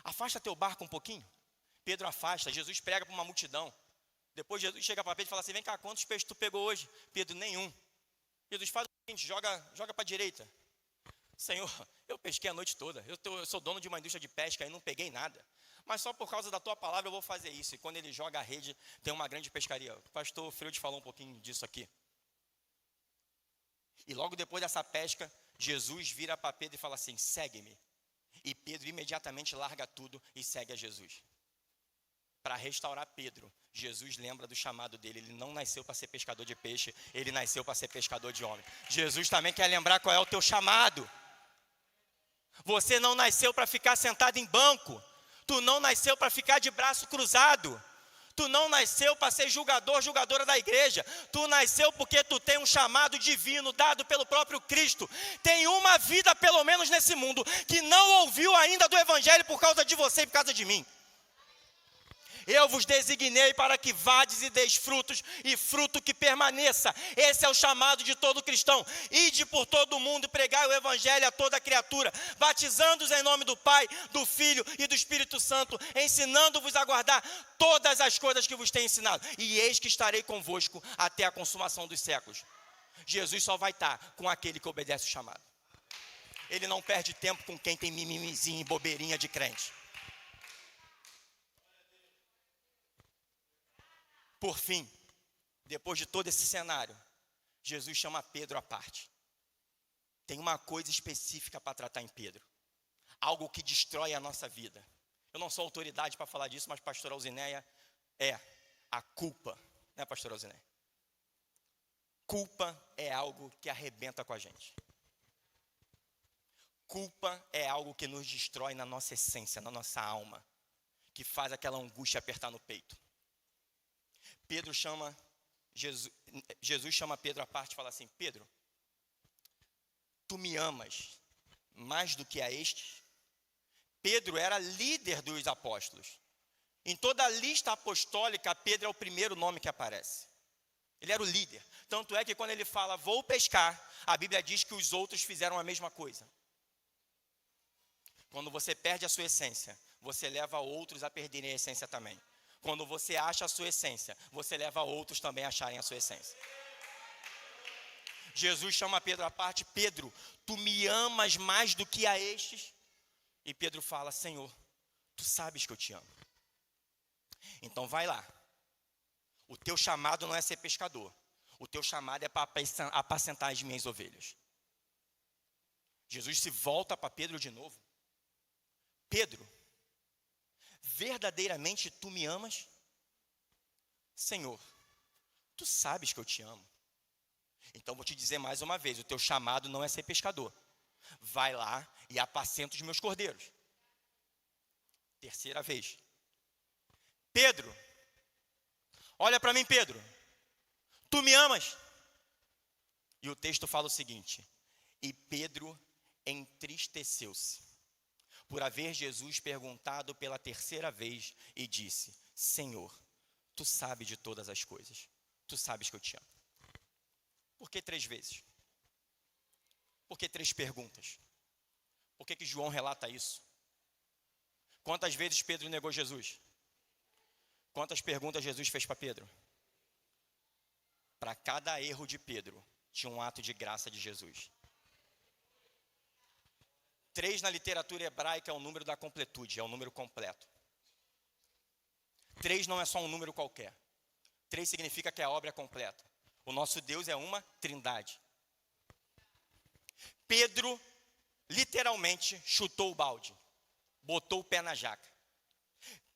[SPEAKER 2] afasta teu barco um pouquinho. Pedro afasta, Jesus prega para uma multidão. Depois Jesus chega para Pedro e fala assim: vem cá, quantos peixes tu pegou hoje? Pedro: nenhum. Jesus faz o seguinte: joga para a direita. Senhor, eu pesquei a noite toda, eu sou dono de uma indústria de pesca e não peguei nada, mas só por causa da tua palavra eu vou fazer isso. E quando ele joga a rede, tem uma grande pescaria. O pastor Freud falou um pouquinho disso aqui. E logo depois dessa pesca, Jesus vira para Pedro e fala assim: segue-me. E Pedro imediatamente larga tudo e segue a Jesus. Para restaurar Pedro, Jesus lembra do chamado dele. Ele não nasceu para ser pescador de peixe, ele nasceu para ser pescador de homem. Jesus também quer lembrar qual é o teu chamado. Você não nasceu para ficar sentado em banco. Tu não nasceu para ficar de braço cruzado. Tu não nasceu para ser julgador, julgadora da igreja. Tu nasceu porque tu tem um chamado divino dado pelo próprio Cristo. Tem uma vida, pelo menos nesse mundo, que não ouviu ainda do evangelho por causa de você e por causa de mim. Eu vos designei para que vades e deis frutos, e fruto que permaneça. Esse é o chamado de todo cristão. Ide por todo o mundo e pregai o evangelho a toda criatura, batizando-os em nome do Pai, do Filho e do Espírito Santo, ensinando-vos a guardar todas as coisas que vos tenho ensinado. E eis que estarei convosco até a consumação dos séculos. Jesus só vai estar com aquele que obedece o chamado. Ele não perde tempo com quem tem mimimizinho e bobeirinha de crente. Por fim, depois de todo esse cenário, Jesus chama Pedro à parte. Tem uma coisa específica para tratar em Pedro. Algo que destrói a nossa vida. Eu não sou autoridade para falar disso, mas pastor Alzineia é a culpa. Né, pastor Alzineia? Culpa é algo que arrebenta com a gente. Culpa é algo que nos destrói na nossa essência, na nossa alma. Que faz aquela angústia apertar no peito. Jesus chama Pedro à parte e fala assim: Pedro, tu me amas mais do que a estes? Pedro era líder dos apóstolos. Em toda a lista apostólica, Pedro é o primeiro nome que aparece. Ele era o líder. Tanto é que quando ele fala, vou pescar, a Bíblia diz que os outros fizeram a mesma coisa. Quando você perde a sua essência, você leva outros a perderem a essência também. Quando você acha a sua essência, você leva outros também a acharem a sua essência. Jesus chama Pedro à parte: Pedro, tu me amas mais do que a estes? E Pedro fala: Senhor, tu sabes que eu te amo. Então vai lá. O teu chamado não é ser pescador. O teu chamado é para apacentar as minhas ovelhas. Jesus se volta para Pedro de novo. Pedro, verdadeiramente tu me amas? Senhor, tu sabes que eu te amo. Então vou te dizer mais uma vez, o teu chamado não é ser pescador. Vai lá e apacenta os meus cordeiros. Terceira vez. Pedro, olha para mim, Pedro. Tu me amas? E o texto fala o seguinte: e Pedro entristeceu-se por haver Jesus perguntado pela terceira vez e disse: Senhor, tu sabes de todas as coisas. Tu sabes que eu te amo. Por que 3 vezes? Por que 3 perguntas? Por que João relata isso? Quantas vezes Pedro negou Jesus? Quantas perguntas Jesus fez para Pedro? Para cada erro de Pedro, tinha um ato de graça de Jesus. 3 na literatura hebraica é o número da completude, é o número completo. 3 não é só um número qualquer. 3 significa que a obra é completa. O nosso Deus é uma trindade. Pedro, literalmente, chutou o balde. Botou o pé na jaca.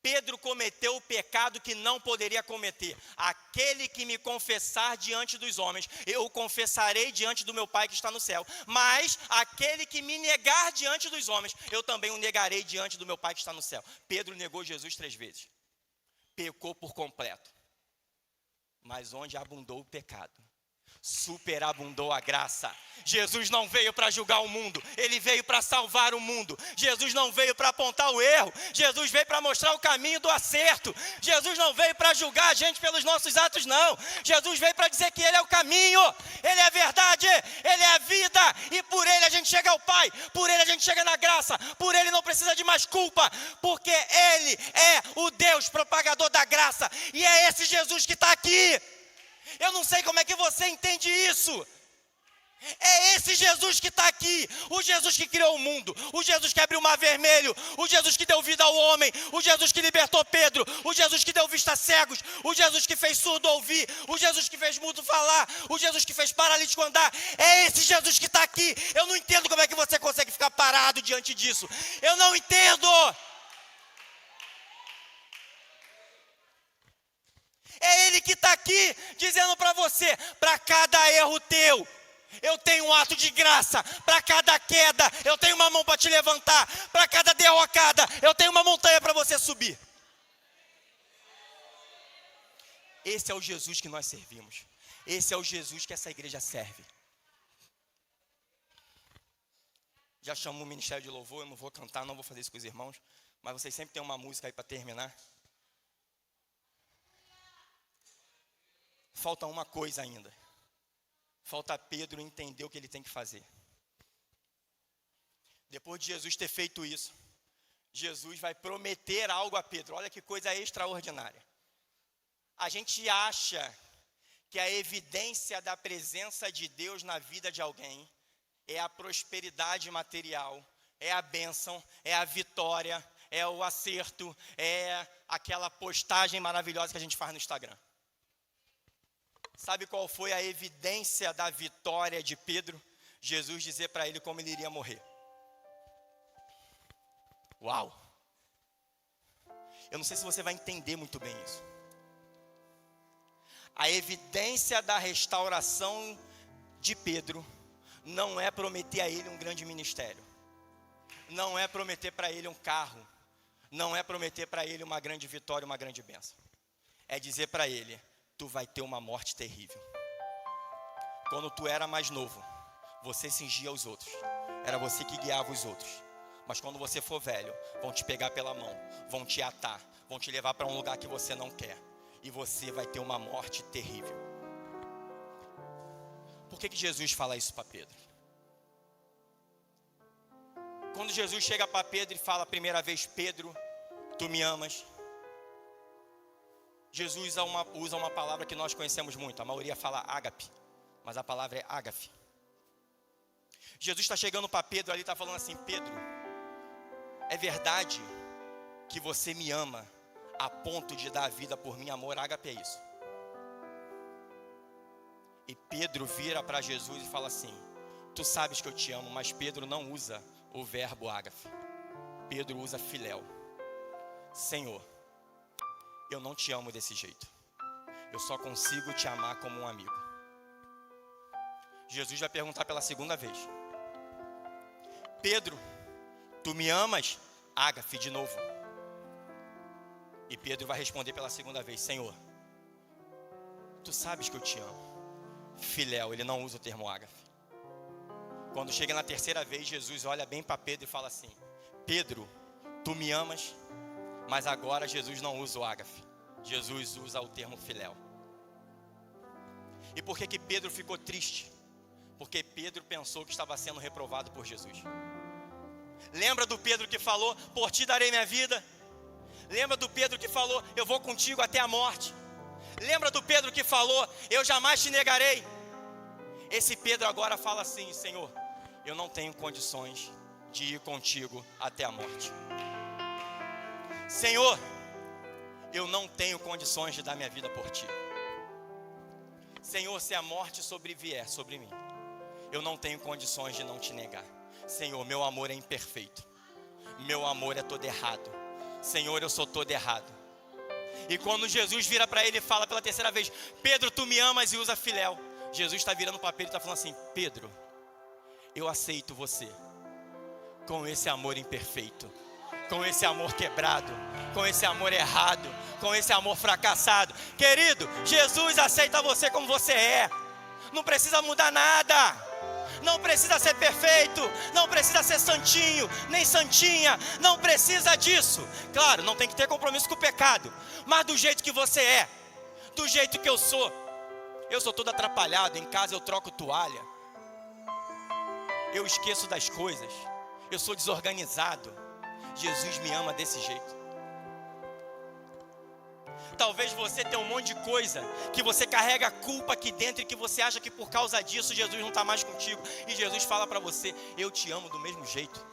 [SPEAKER 2] Pedro cometeu o pecado que não poderia cometer. Aquele que me confessar diante dos homens, eu o confessarei diante do meu Pai que está no céu. Mas aquele que me negar diante dos homens, eu também o negarei diante do meu Pai que está no céu. Pedro negou Jesus 3 vezes. Pecou por completo. Mas onde abundou o pecado, superabundou a graça. Jesus não veio para julgar o mundo, ele veio para salvar o mundo. Jesus não veio para apontar o erro, Jesus veio para mostrar o caminho do acerto. Jesus não veio para julgar a gente pelos nossos atos, não. Jesus veio para dizer que ele é o caminho, ele é a verdade, ele é a vida, e por ele a gente chega ao Pai, por ele a gente chega na graça, por ele não precisa de mais culpa, porque ele é o Deus propagador da graça, e é esse Jesus que está aqui. Eu não sei como é que você entende isso. É esse Jesus que está aqui, o Jesus que criou o mundo, o Jesus que abriu o mar vermelho, o Jesus que deu vida ao homem, o Jesus que libertou Pedro, o Jesus que deu vista a cegos, o Jesus que fez surdo ouvir, o Jesus que fez mudo falar, o Jesus que fez paralítico andar. É esse Jesus que está aqui. Eu não entendo como é que você consegue ficar parado diante disso. Eu não entendo. É ele que está aqui dizendo para você, para cada erro teu, Eu tenho um ato de graça para cada queda. Eu tenho uma mão para te levantar. Para cada derrocada, eu tenho uma montanha para você subir. Esse é o Jesus que nós servimos. Esse é o Jesus que essa igreja serve. Já chamo o ministério de louvor, eu não vou cantar, não vou fazer isso com os irmãos, mas vocês sempre têm uma música aí para terminar. Falta uma coisa ainda. Falta Pedro entender o que ele tem que fazer. Depois de Jesus ter feito isso, Jesus vai prometer algo a Pedro. Olha que coisa extraordinária. A gente acha que a evidência da presença de Deus na vida de alguém é a prosperidade material, é a bênção, é a vitória, é o acerto, é aquela postagem maravilhosa que a gente faz no Instagram. Sabe qual foi a evidência da vitória de Pedro? Jesus dizer para ele como ele iria morrer. Uau! Eu não sei se você vai entender muito bem isso. A evidência da restauração de Pedro não é prometer a ele um grande ministério. Não é prometer para ele um carro. Não é prometer para ele uma grande vitória, uma grande bênção. É dizer para ele, tu vai ter uma morte terrível. Quando tu era mais novo, você cingia os outros. Era você que guiava os outros. Mas quando você for velho, vão te pegar pela mão, vão te atar, vão te levar para um lugar que você não quer. E você vai ter uma morte terrível. Por que Jesus fala isso para Pedro? Quando Jesus chega para Pedro e fala a primeira vez, Pedro, tu me amas. Jesus usa uma palavra que nós conhecemos muito. A maioria fala ágape, mas a palavra é ágafe. Jesus está chegando para Pedro ali, está falando assim, Pedro, é verdade que você me ama a ponto de dar a vida por mim, amor, ágape é isso. E Pedro vira para Jesus e fala assim, tu sabes que eu te amo, mas Pedro não usa o verbo ágape. Pedro usa filéu. Senhor, eu não te amo desse jeito. Eu só consigo te amar como um amigo. Jesus vai perguntar pela segunda vez. Pedro, tu me amas? Ágape de novo. E Pedro vai responder pela segunda vez, Senhor, tu sabes que eu te amo. Filéu, ele não usa o termo ágape. Quando chega na terceira vez, Jesus olha bem para Pedro e fala assim, Pedro, tu me amas? Mas agora Jesus não usa o ágape. Jesus usa o termo filéu. E por que Pedro ficou triste? Porque Pedro pensou que estava sendo reprovado por Jesus. Lembra do Pedro que falou, por ti darei minha vida? Lembra do Pedro que falou, eu vou contigo até a morte? Lembra do Pedro que falou, eu jamais te negarei? Esse Pedro agora fala assim, Senhor, eu não tenho condições de ir contigo até a morte. Senhor, eu não tenho condições de dar minha vida por ti. Senhor, se a morte sobrevier sobre mim, eu não tenho condições de não te negar. Senhor, meu amor é imperfeito. Meu amor é todo errado. Senhor, eu sou todo errado. E quando Jesus vira para ele e fala pela terceira vez, Pedro, tu me amas, e usa filéu. Jesus está virando para Pedro e está falando assim, Pedro, eu aceito você com esse amor imperfeito, com esse amor quebrado, com esse amor errado, com esse amor fracassado. Querido, Jesus aceita você como você é. Não precisa mudar nada. Não precisa ser perfeito, não precisa ser santinho, nem santinha, não precisa disso. Claro, não tem que ter compromisso com o pecado, mas do jeito que você é, do jeito que eu sou todo atrapalhado, em casa eu troco toalha, eu esqueço das coisas, eu sou desorganizado. Jesus me ama desse jeito. Talvez você tenha um monte de coisa que você carrega a culpa aqui dentro e que você acha que por causa disso Jesus não está mais contigo. E Jesus fala para você, eu te amo do mesmo jeito.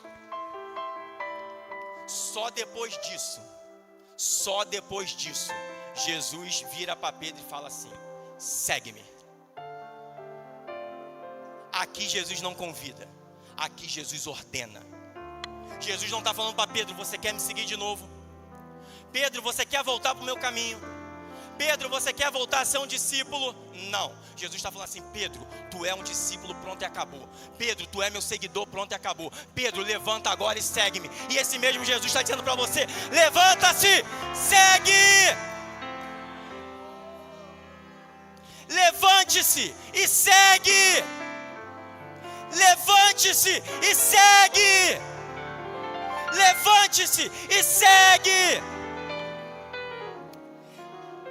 [SPEAKER 2] Só depois disso, Jesus vira para Pedro e fala assim, segue-me. Aqui Jesus não convida, aqui Jesus ordena. Jesus não está falando para Pedro, você quer me seguir de novo? Pedro, você quer voltar para o meu caminho? Pedro, você quer voltar a ser um discípulo? Não. Jesus está falando assim: Pedro, tu é um discípulo, pronto e acabou. Pedro, tu é meu seguidor, pronto e acabou. Pedro, levanta agora e segue-me. E esse mesmo Jesus está dizendo para você: levanta-se, segue. Levante-se e segue. Levante-se e segue. Levante-se e segue.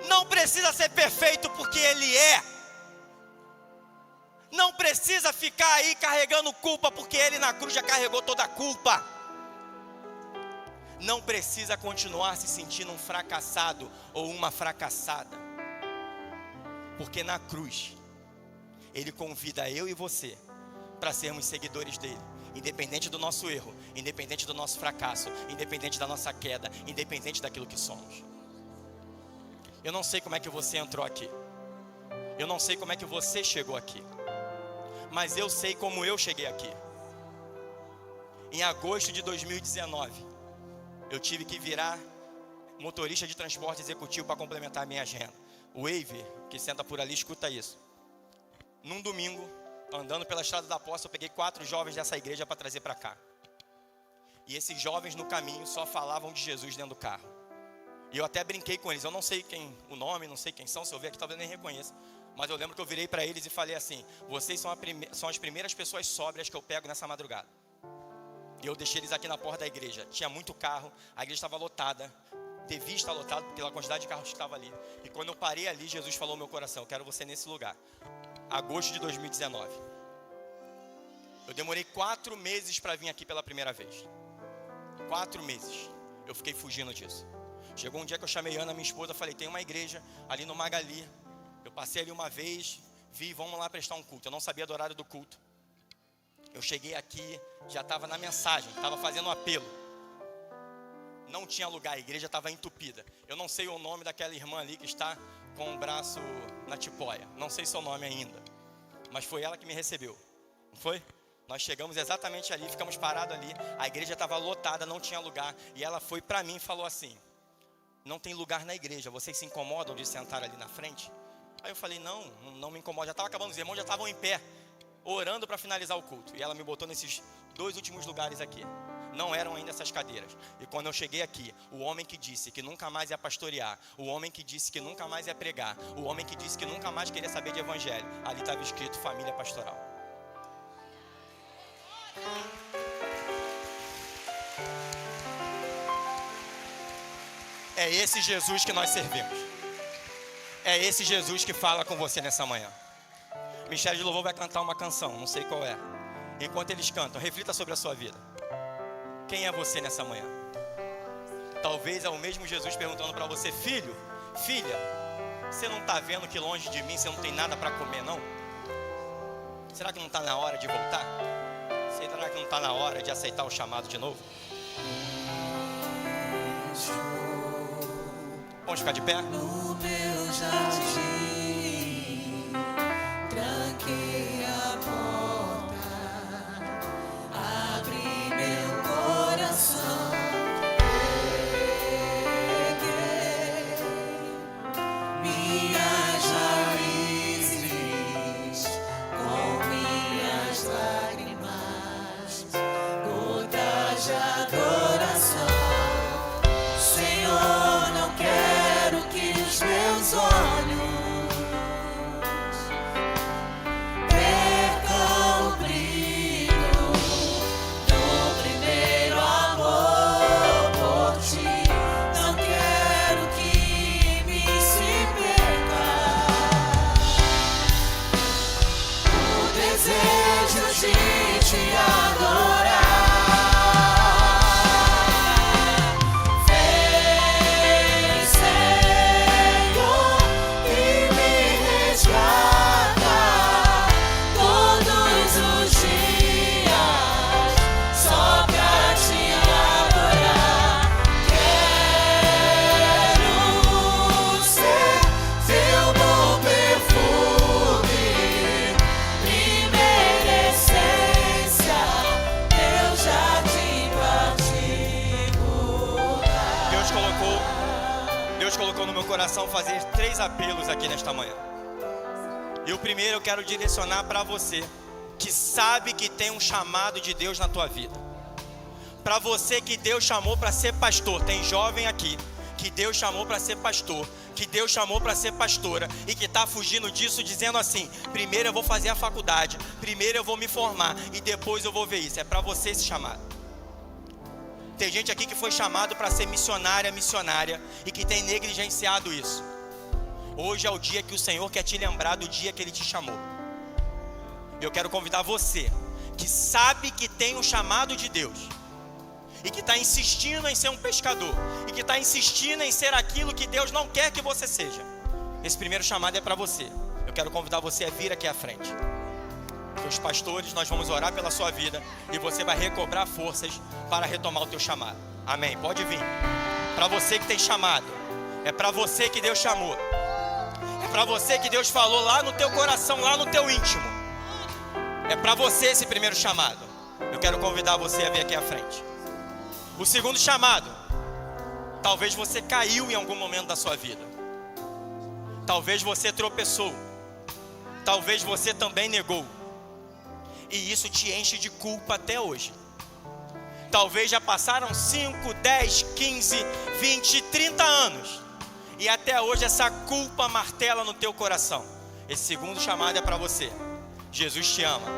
[SPEAKER 2] Não precisa ser perfeito porque Ele é. Não precisa ficar aí carregando culpa porque Ele na cruz já carregou toda a culpa. Não precisa continuar se sentindo um fracassado ou uma fracassada, porque na cruz Ele convida eu e você para sermos seguidores dEle. Independente do nosso erro, independente do nosso fracasso, independente da nossa queda, independente daquilo que somos. Eu não sei como é que você entrou aqui. Eu não sei como é que você chegou aqui. Mas eu sei como eu cheguei aqui. Em agosto de 2019, eu tive que virar motorista de transporte executivo para complementar a minha agenda. O Wave, que senta por ali, escuta isso. Num domingo, andando pela estrada da Posse, eu peguei 4 jovens dessa igreja para trazer para cá. E esses jovens no caminho só falavam de Jesus dentro do carro. E eu até brinquei com eles, eu não sei o nome, não sei quem são, se eu ver aqui talvez nem reconheça. Mas eu lembro que eu virei para eles e falei assim: vocês são as primeiras pessoas sóbrias que eu pego nessa madrugada. E eu deixei eles aqui na porta da igreja. Tinha muito carro, a igreja estava lotada. Devia estar lotada pela quantidade de carros que estava ali. E quando eu parei ali, Jesus falou no meu coração: eu quero você nesse lugar. Agosto de 2019. Eu demorei 4 meses para vir aqui pela primeira vez. 4 meses. Eu fiquei fugindo disso. Chegou um dia que eu chamei Ana, minha esposa, falei: tem uma igreja ali no Magali. Eu passei ali uma vez, vi, vamos lá prestar um culto. Eu não sabia do horário do culto. Eu cheguei aqui, já estava na mensagem, estava fazendo um apelo. Não tinha lugar, a igreja estava entupida. Eu não sei o nome daquela irmã ali que está com o braço na tipóia. Não sei seu nome ainda, mas foi ela que me recebeu. Não foi? Nós chegamos exatamente ali, ficamos parados ali. A igreja estava lotada, não tinha lugar. E ela foi para mim e falou assim: não tem lugar na igreja, vocês se incomodam de sentar ali na frente? Aí eu falei: não me incomoda. Já estava acabando, os irmãos já estavam em pé, orando para finalizar o culto. E ela me botou nesses 2 últimos lugares aqui. Não eram ainda essas cadeiras. E quando eu cheguei aqui, o homem que disse que nunca mais ia pastorear, o homem que disse que nunca mais ia pregar, o homem que disse que nunca mais queria saber de evangelho, ali estava escrito família pastoral. É esse Jesus que nós servimos. É esse Jesus que fala com você nessa manhã. O Ministério de Louvor vai cantar uma canção, não sei qual é. Enquanto eles cantam, reflita sobre a sua vida. Quem é você nessa manhã? Talvez é o mesmo Jesus perguntando para você: filho, filha, você não está vendo que longe de mim você não tem nada para comer, não? Será que não está na hora de voltar? Será que não está na hora de aceitar o chamado de novo? Vamos ficar de pé?
[SPEAKER 3] No meu jardim, tranquei a porta, abri meu coração, peguei minhas raízes com minhas lágrimas, gotas de adoração. Senhor, não quero que os meus olhos
[SPEAKER 2] coração fazer 3 apelos aqui nesta manhã. E o primeiro eu quero direcionar para você que sabe que tem um chamado de Deus na tua vida. Para você que Deus chamou para ser pastor. Tem jovem aqui que Deus chamou para ser pastor, que Deus chamou para ser pastora e que está fugindo disso, dizendo assim: primeiro eu vou fazer a faculdade, primeiro eu vou me formar e depois eu vou ver isso. É para você esse chamado. Tem gente aqui que foi chamado para ser missionária e que tem negligenciado isso. Hoje é o dia que o Senhor quer te lembrar do dia que Ele te chamou. Eu quero convidar você que sabe que tem um chamado de Deus e que está insistindo em ser um pescador e que está insistindo em ser aquilo que Deus não quer que você seja. Esse primeiro chamado é para você. Eu quero convidar você a vir aqui à frente. Os pastores, nós vamos orar pela sua vida e você vai recobrar forças para retomar o teu chamado. Amém? Pode vir. Para você que tem chamado, é para você que Deus chamou, é para você que Deus falou lá no teu coração, lá no teu íntimo. É para você esse primeiro chamado. Eu quero convidar você a vir aqui à frente. O segundo chamado, talvez você caiu em algum momento da sua vida, talvez você tropeçou, talvez você também negou, e isso te enche de culpa até hoje. Talvez já passaram 5, 10, 15, 20, 30 anos e até hoje essa culpa martela no teu coração. Esse segundo chamado é para você. Jesus te ama.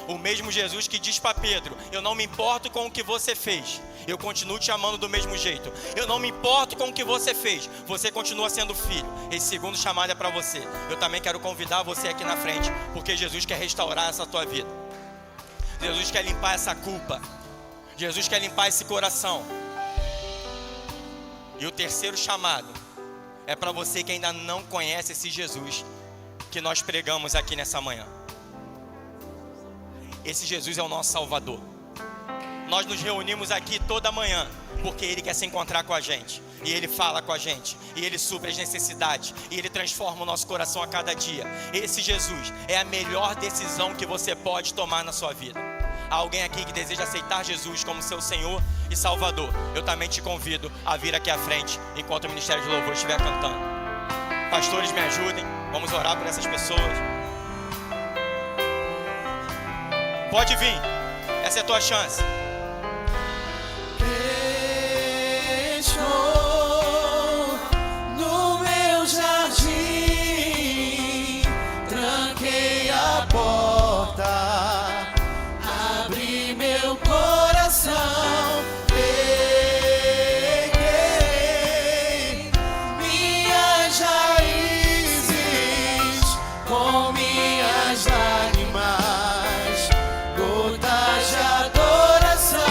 [SPEAKER 2] O mesmo Jesus que diz para Pedro: eu não me importo com o que você fez, eu continuo te amando do mesmo jeito. Eu não me importo com o que você fez, você continua sendo filho. Esse segundo chamado é para você. Eu também quero convidar você aqui na frente, porque Jesus quer restaurar essa tua vida. Jesus quer limpar essa culpa. Jesus quer limpar esse coração. E o terceiro chamado é para você que ainda não conhece esse Jesus que nós pregamos aqui nessa manhã. Esse Jesus é o nosso Salvador. Nós nos reunimos aqui toda manhã porque Ele quer se encontrar com a gente, e Ele fala com a gente, e Ele supre as necessidades, e Ele transforma o nosso coração a cada dia. Esse Jesus é a melhor decisão que você pode tomar na sua vida. Há alguém aqui que deseja aceitar Jesus como seu Senhor e Salvador? Eu também te convido a vir aqui à frente enquanto o Ministério de Louvor estiver cantando. Pastores, me ajudem, vamos orar por essas pessoas. Pode vir, essa é a tua chance.
[SPEAKER 3] Estou no meu jardim, tranquei a porta, abri meu coração, peguei minhas raízes com minhas lágrimas, gotas de adoração.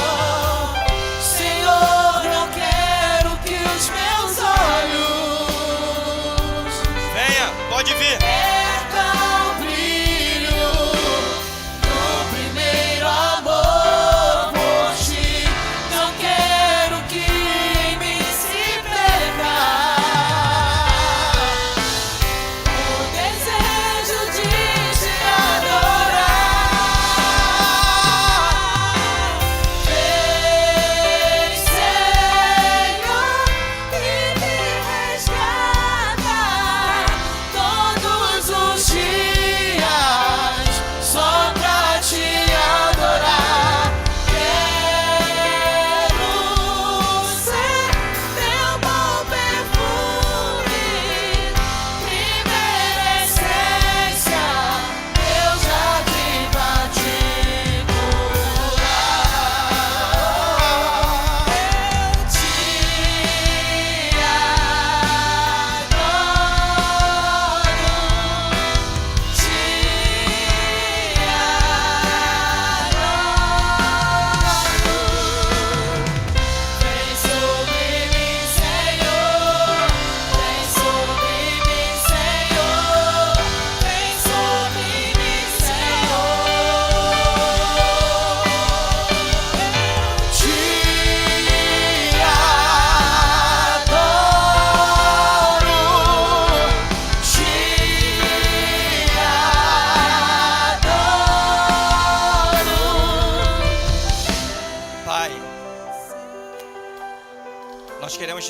[SPEAKER 3] Senhor, não quero que os meus olhos
[SPEAKER 2] Venha, pode vir.
[SPEAKER 3] percam o brilho do primeiro amor por ti. Não quero que em mim se perca o desejo de te adorar. Vem, Senhor, e me resgata todos os dias.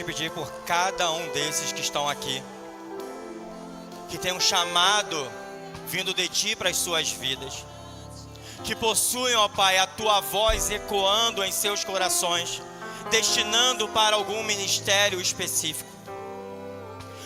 [SPEAKER 2] te pedir por cada um desses que estão aqui, que tem um chamado vindo de Ti para as suas vidas, que possuem, ó Pai, a Tua voz ecoando em seus corações, destinando para algum ministério específico.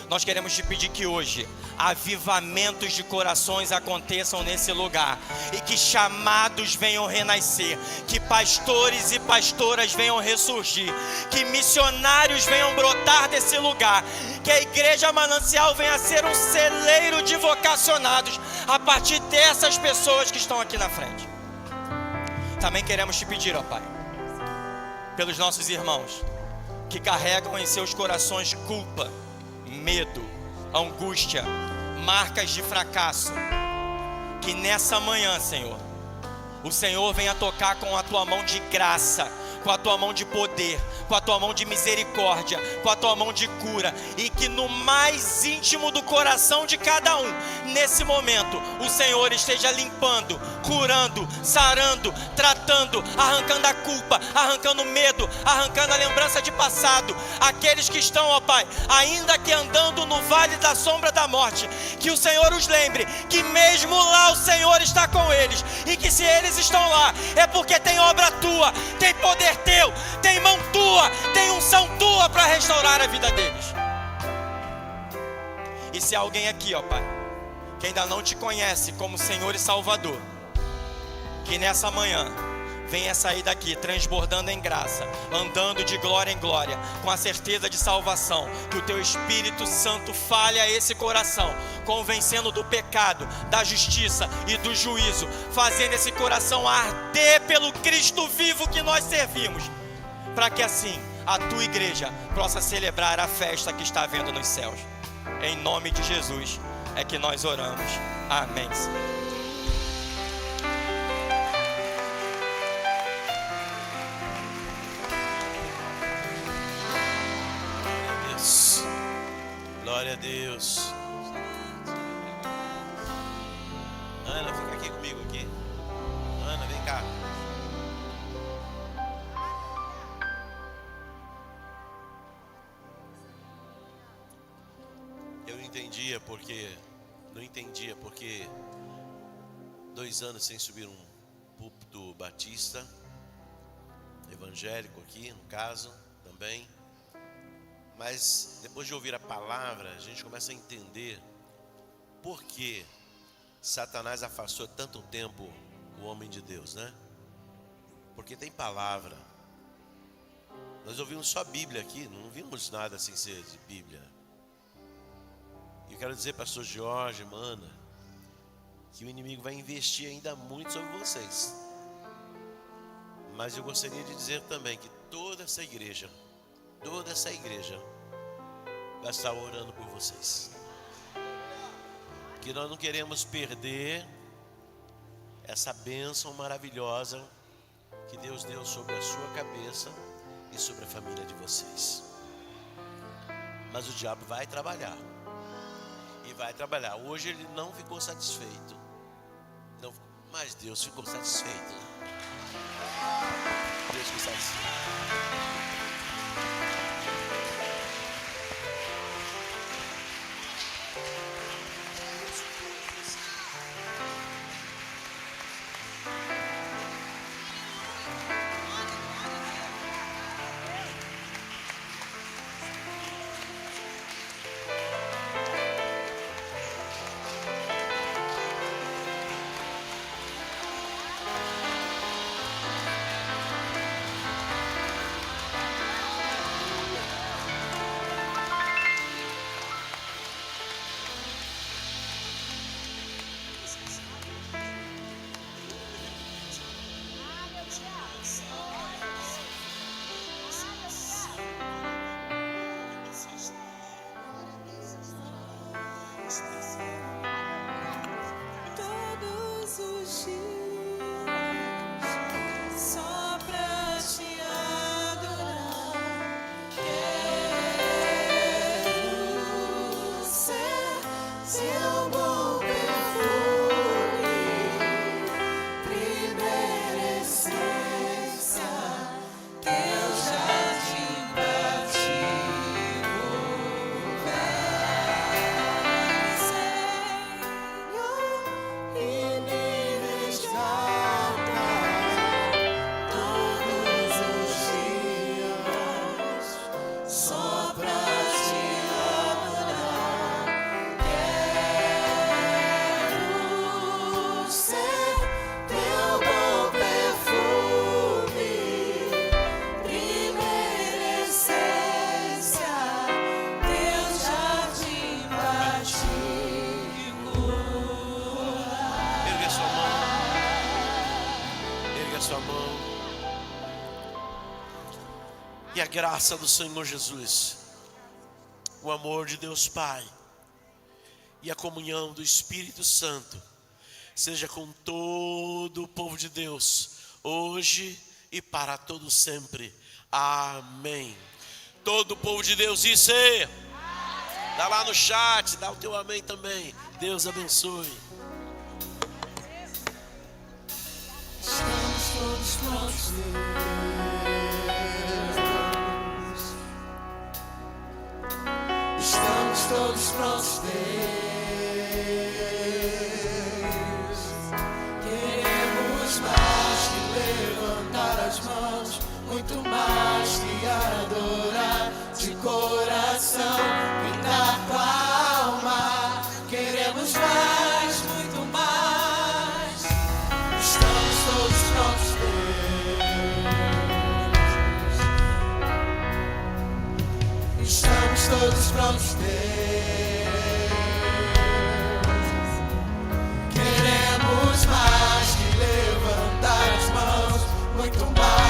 [SPEAKER 2] Nós queremos te pedir que hoje avivamentos de corações aconteçam nesse lugar, e que chamados venham renascer, que pastores e pastoras venham ressurgir, que missionários venham brotar desse lugar, que a Igreja Manancial venha a ser um celeiro de vocacionados a partir dessas pessoas que estão aqui na frente. Também queremos te pedir, ó Pai, pelos nossos irmãos que carregam em seus corações culpa, medo, angústia, marcas de fracasso, que nessa manhã, Senhor, o Senhor venha tocar com a Tua mão de graça, com a Tua mão de poder, com a Tua mão de misericórdia, com a Tua mão de cura, e que no mais íntimo do coração de cada um, nesse momento, o Senhor esteja limpando, curando, sarando, tratando, arrancando a culpa, arrancando o medo, arrancando a lembrança de passado. Aqueles que estão, ó Pai, ainda que andando no vale da sombra da morte, que o Senhor os lembre que mesmo lá o Senhor está com eles, e que se eles estão lá, é porque tem obra Tua, tem poder Teu, tem mão Tua, tem unção Tua para restaurar a vida deles. E se alguém aqui, ó Pai, que ainda não Te conhece como Senhor e Salvador, que nessa manhã venha sair daqui transbordando em graça, andando de glória em glória, com a certeza de salvação, que o Teu Espírito Santo fale a esse coração, convencendo do pecado, da justiça e do juízo, fazendo esse coração arder pelo Cristo vivo que nós servimos, para que assim a Tua igreja possa celebrar a festa que está havendo nos céus. Em nome de Jesus é que nós oramos. Amém.
[SPEAKER 1] Glória a Deus. Ana, fica aqui comigo aqui. Ana, vem cá. Eu não entendia porque 2 anos sem subir um púlpito batista, evangélico aqui, no caso, também. Mas depois de ouvir a palavra, a gente começa a entender por que Satanás afastou tanto tempo o homem de Deus, né? Porque tem palavra. Nós ouvimos só Bíblia aqui, não vimos nada sem ser de Bíblia. E eu quero dizer, pastor Jorge, Mana, que o inimigo vai investir ainda muito sobre vocês. Mas eu gostaria de dizer também que toda essa igreja vai estar orando por vocês, que nós não queremos perder essa bênção maravilhosa que Deus deu sobre a sua cabeça e sobre a família de vocês. Mas o diabo vai trabalhar, e vai trabalhar. Hoje ele não ficou satisfeito, mas Deus ficou satisfeito, né? Deus ficou satisfeito.
[SPEAKER 3] Teu jardim pra ti.
[SPEAKER 1] a graça do Senhor Jesus, o amor de Deus Pai e a comunhão do Espírito Santo seja com todo o povo de Deus, hoje e para todo sempre. Amém. Todo o povo de Deus disse: dá lá no chat, dá o teu amém também. Deus abençoe.
[SPEAKER 3] Estamos todos prontos, Deus. Estamos todos prontos, Deus. Queremos mais que levantar as mãos, muito mais que adorar de coração, gritar com a alma. Queremos mais, muito mais. Estamos todos prontos, Deus. Estamos todos prontos, Deus. Queremos mais que levantar as mãos, muito mais.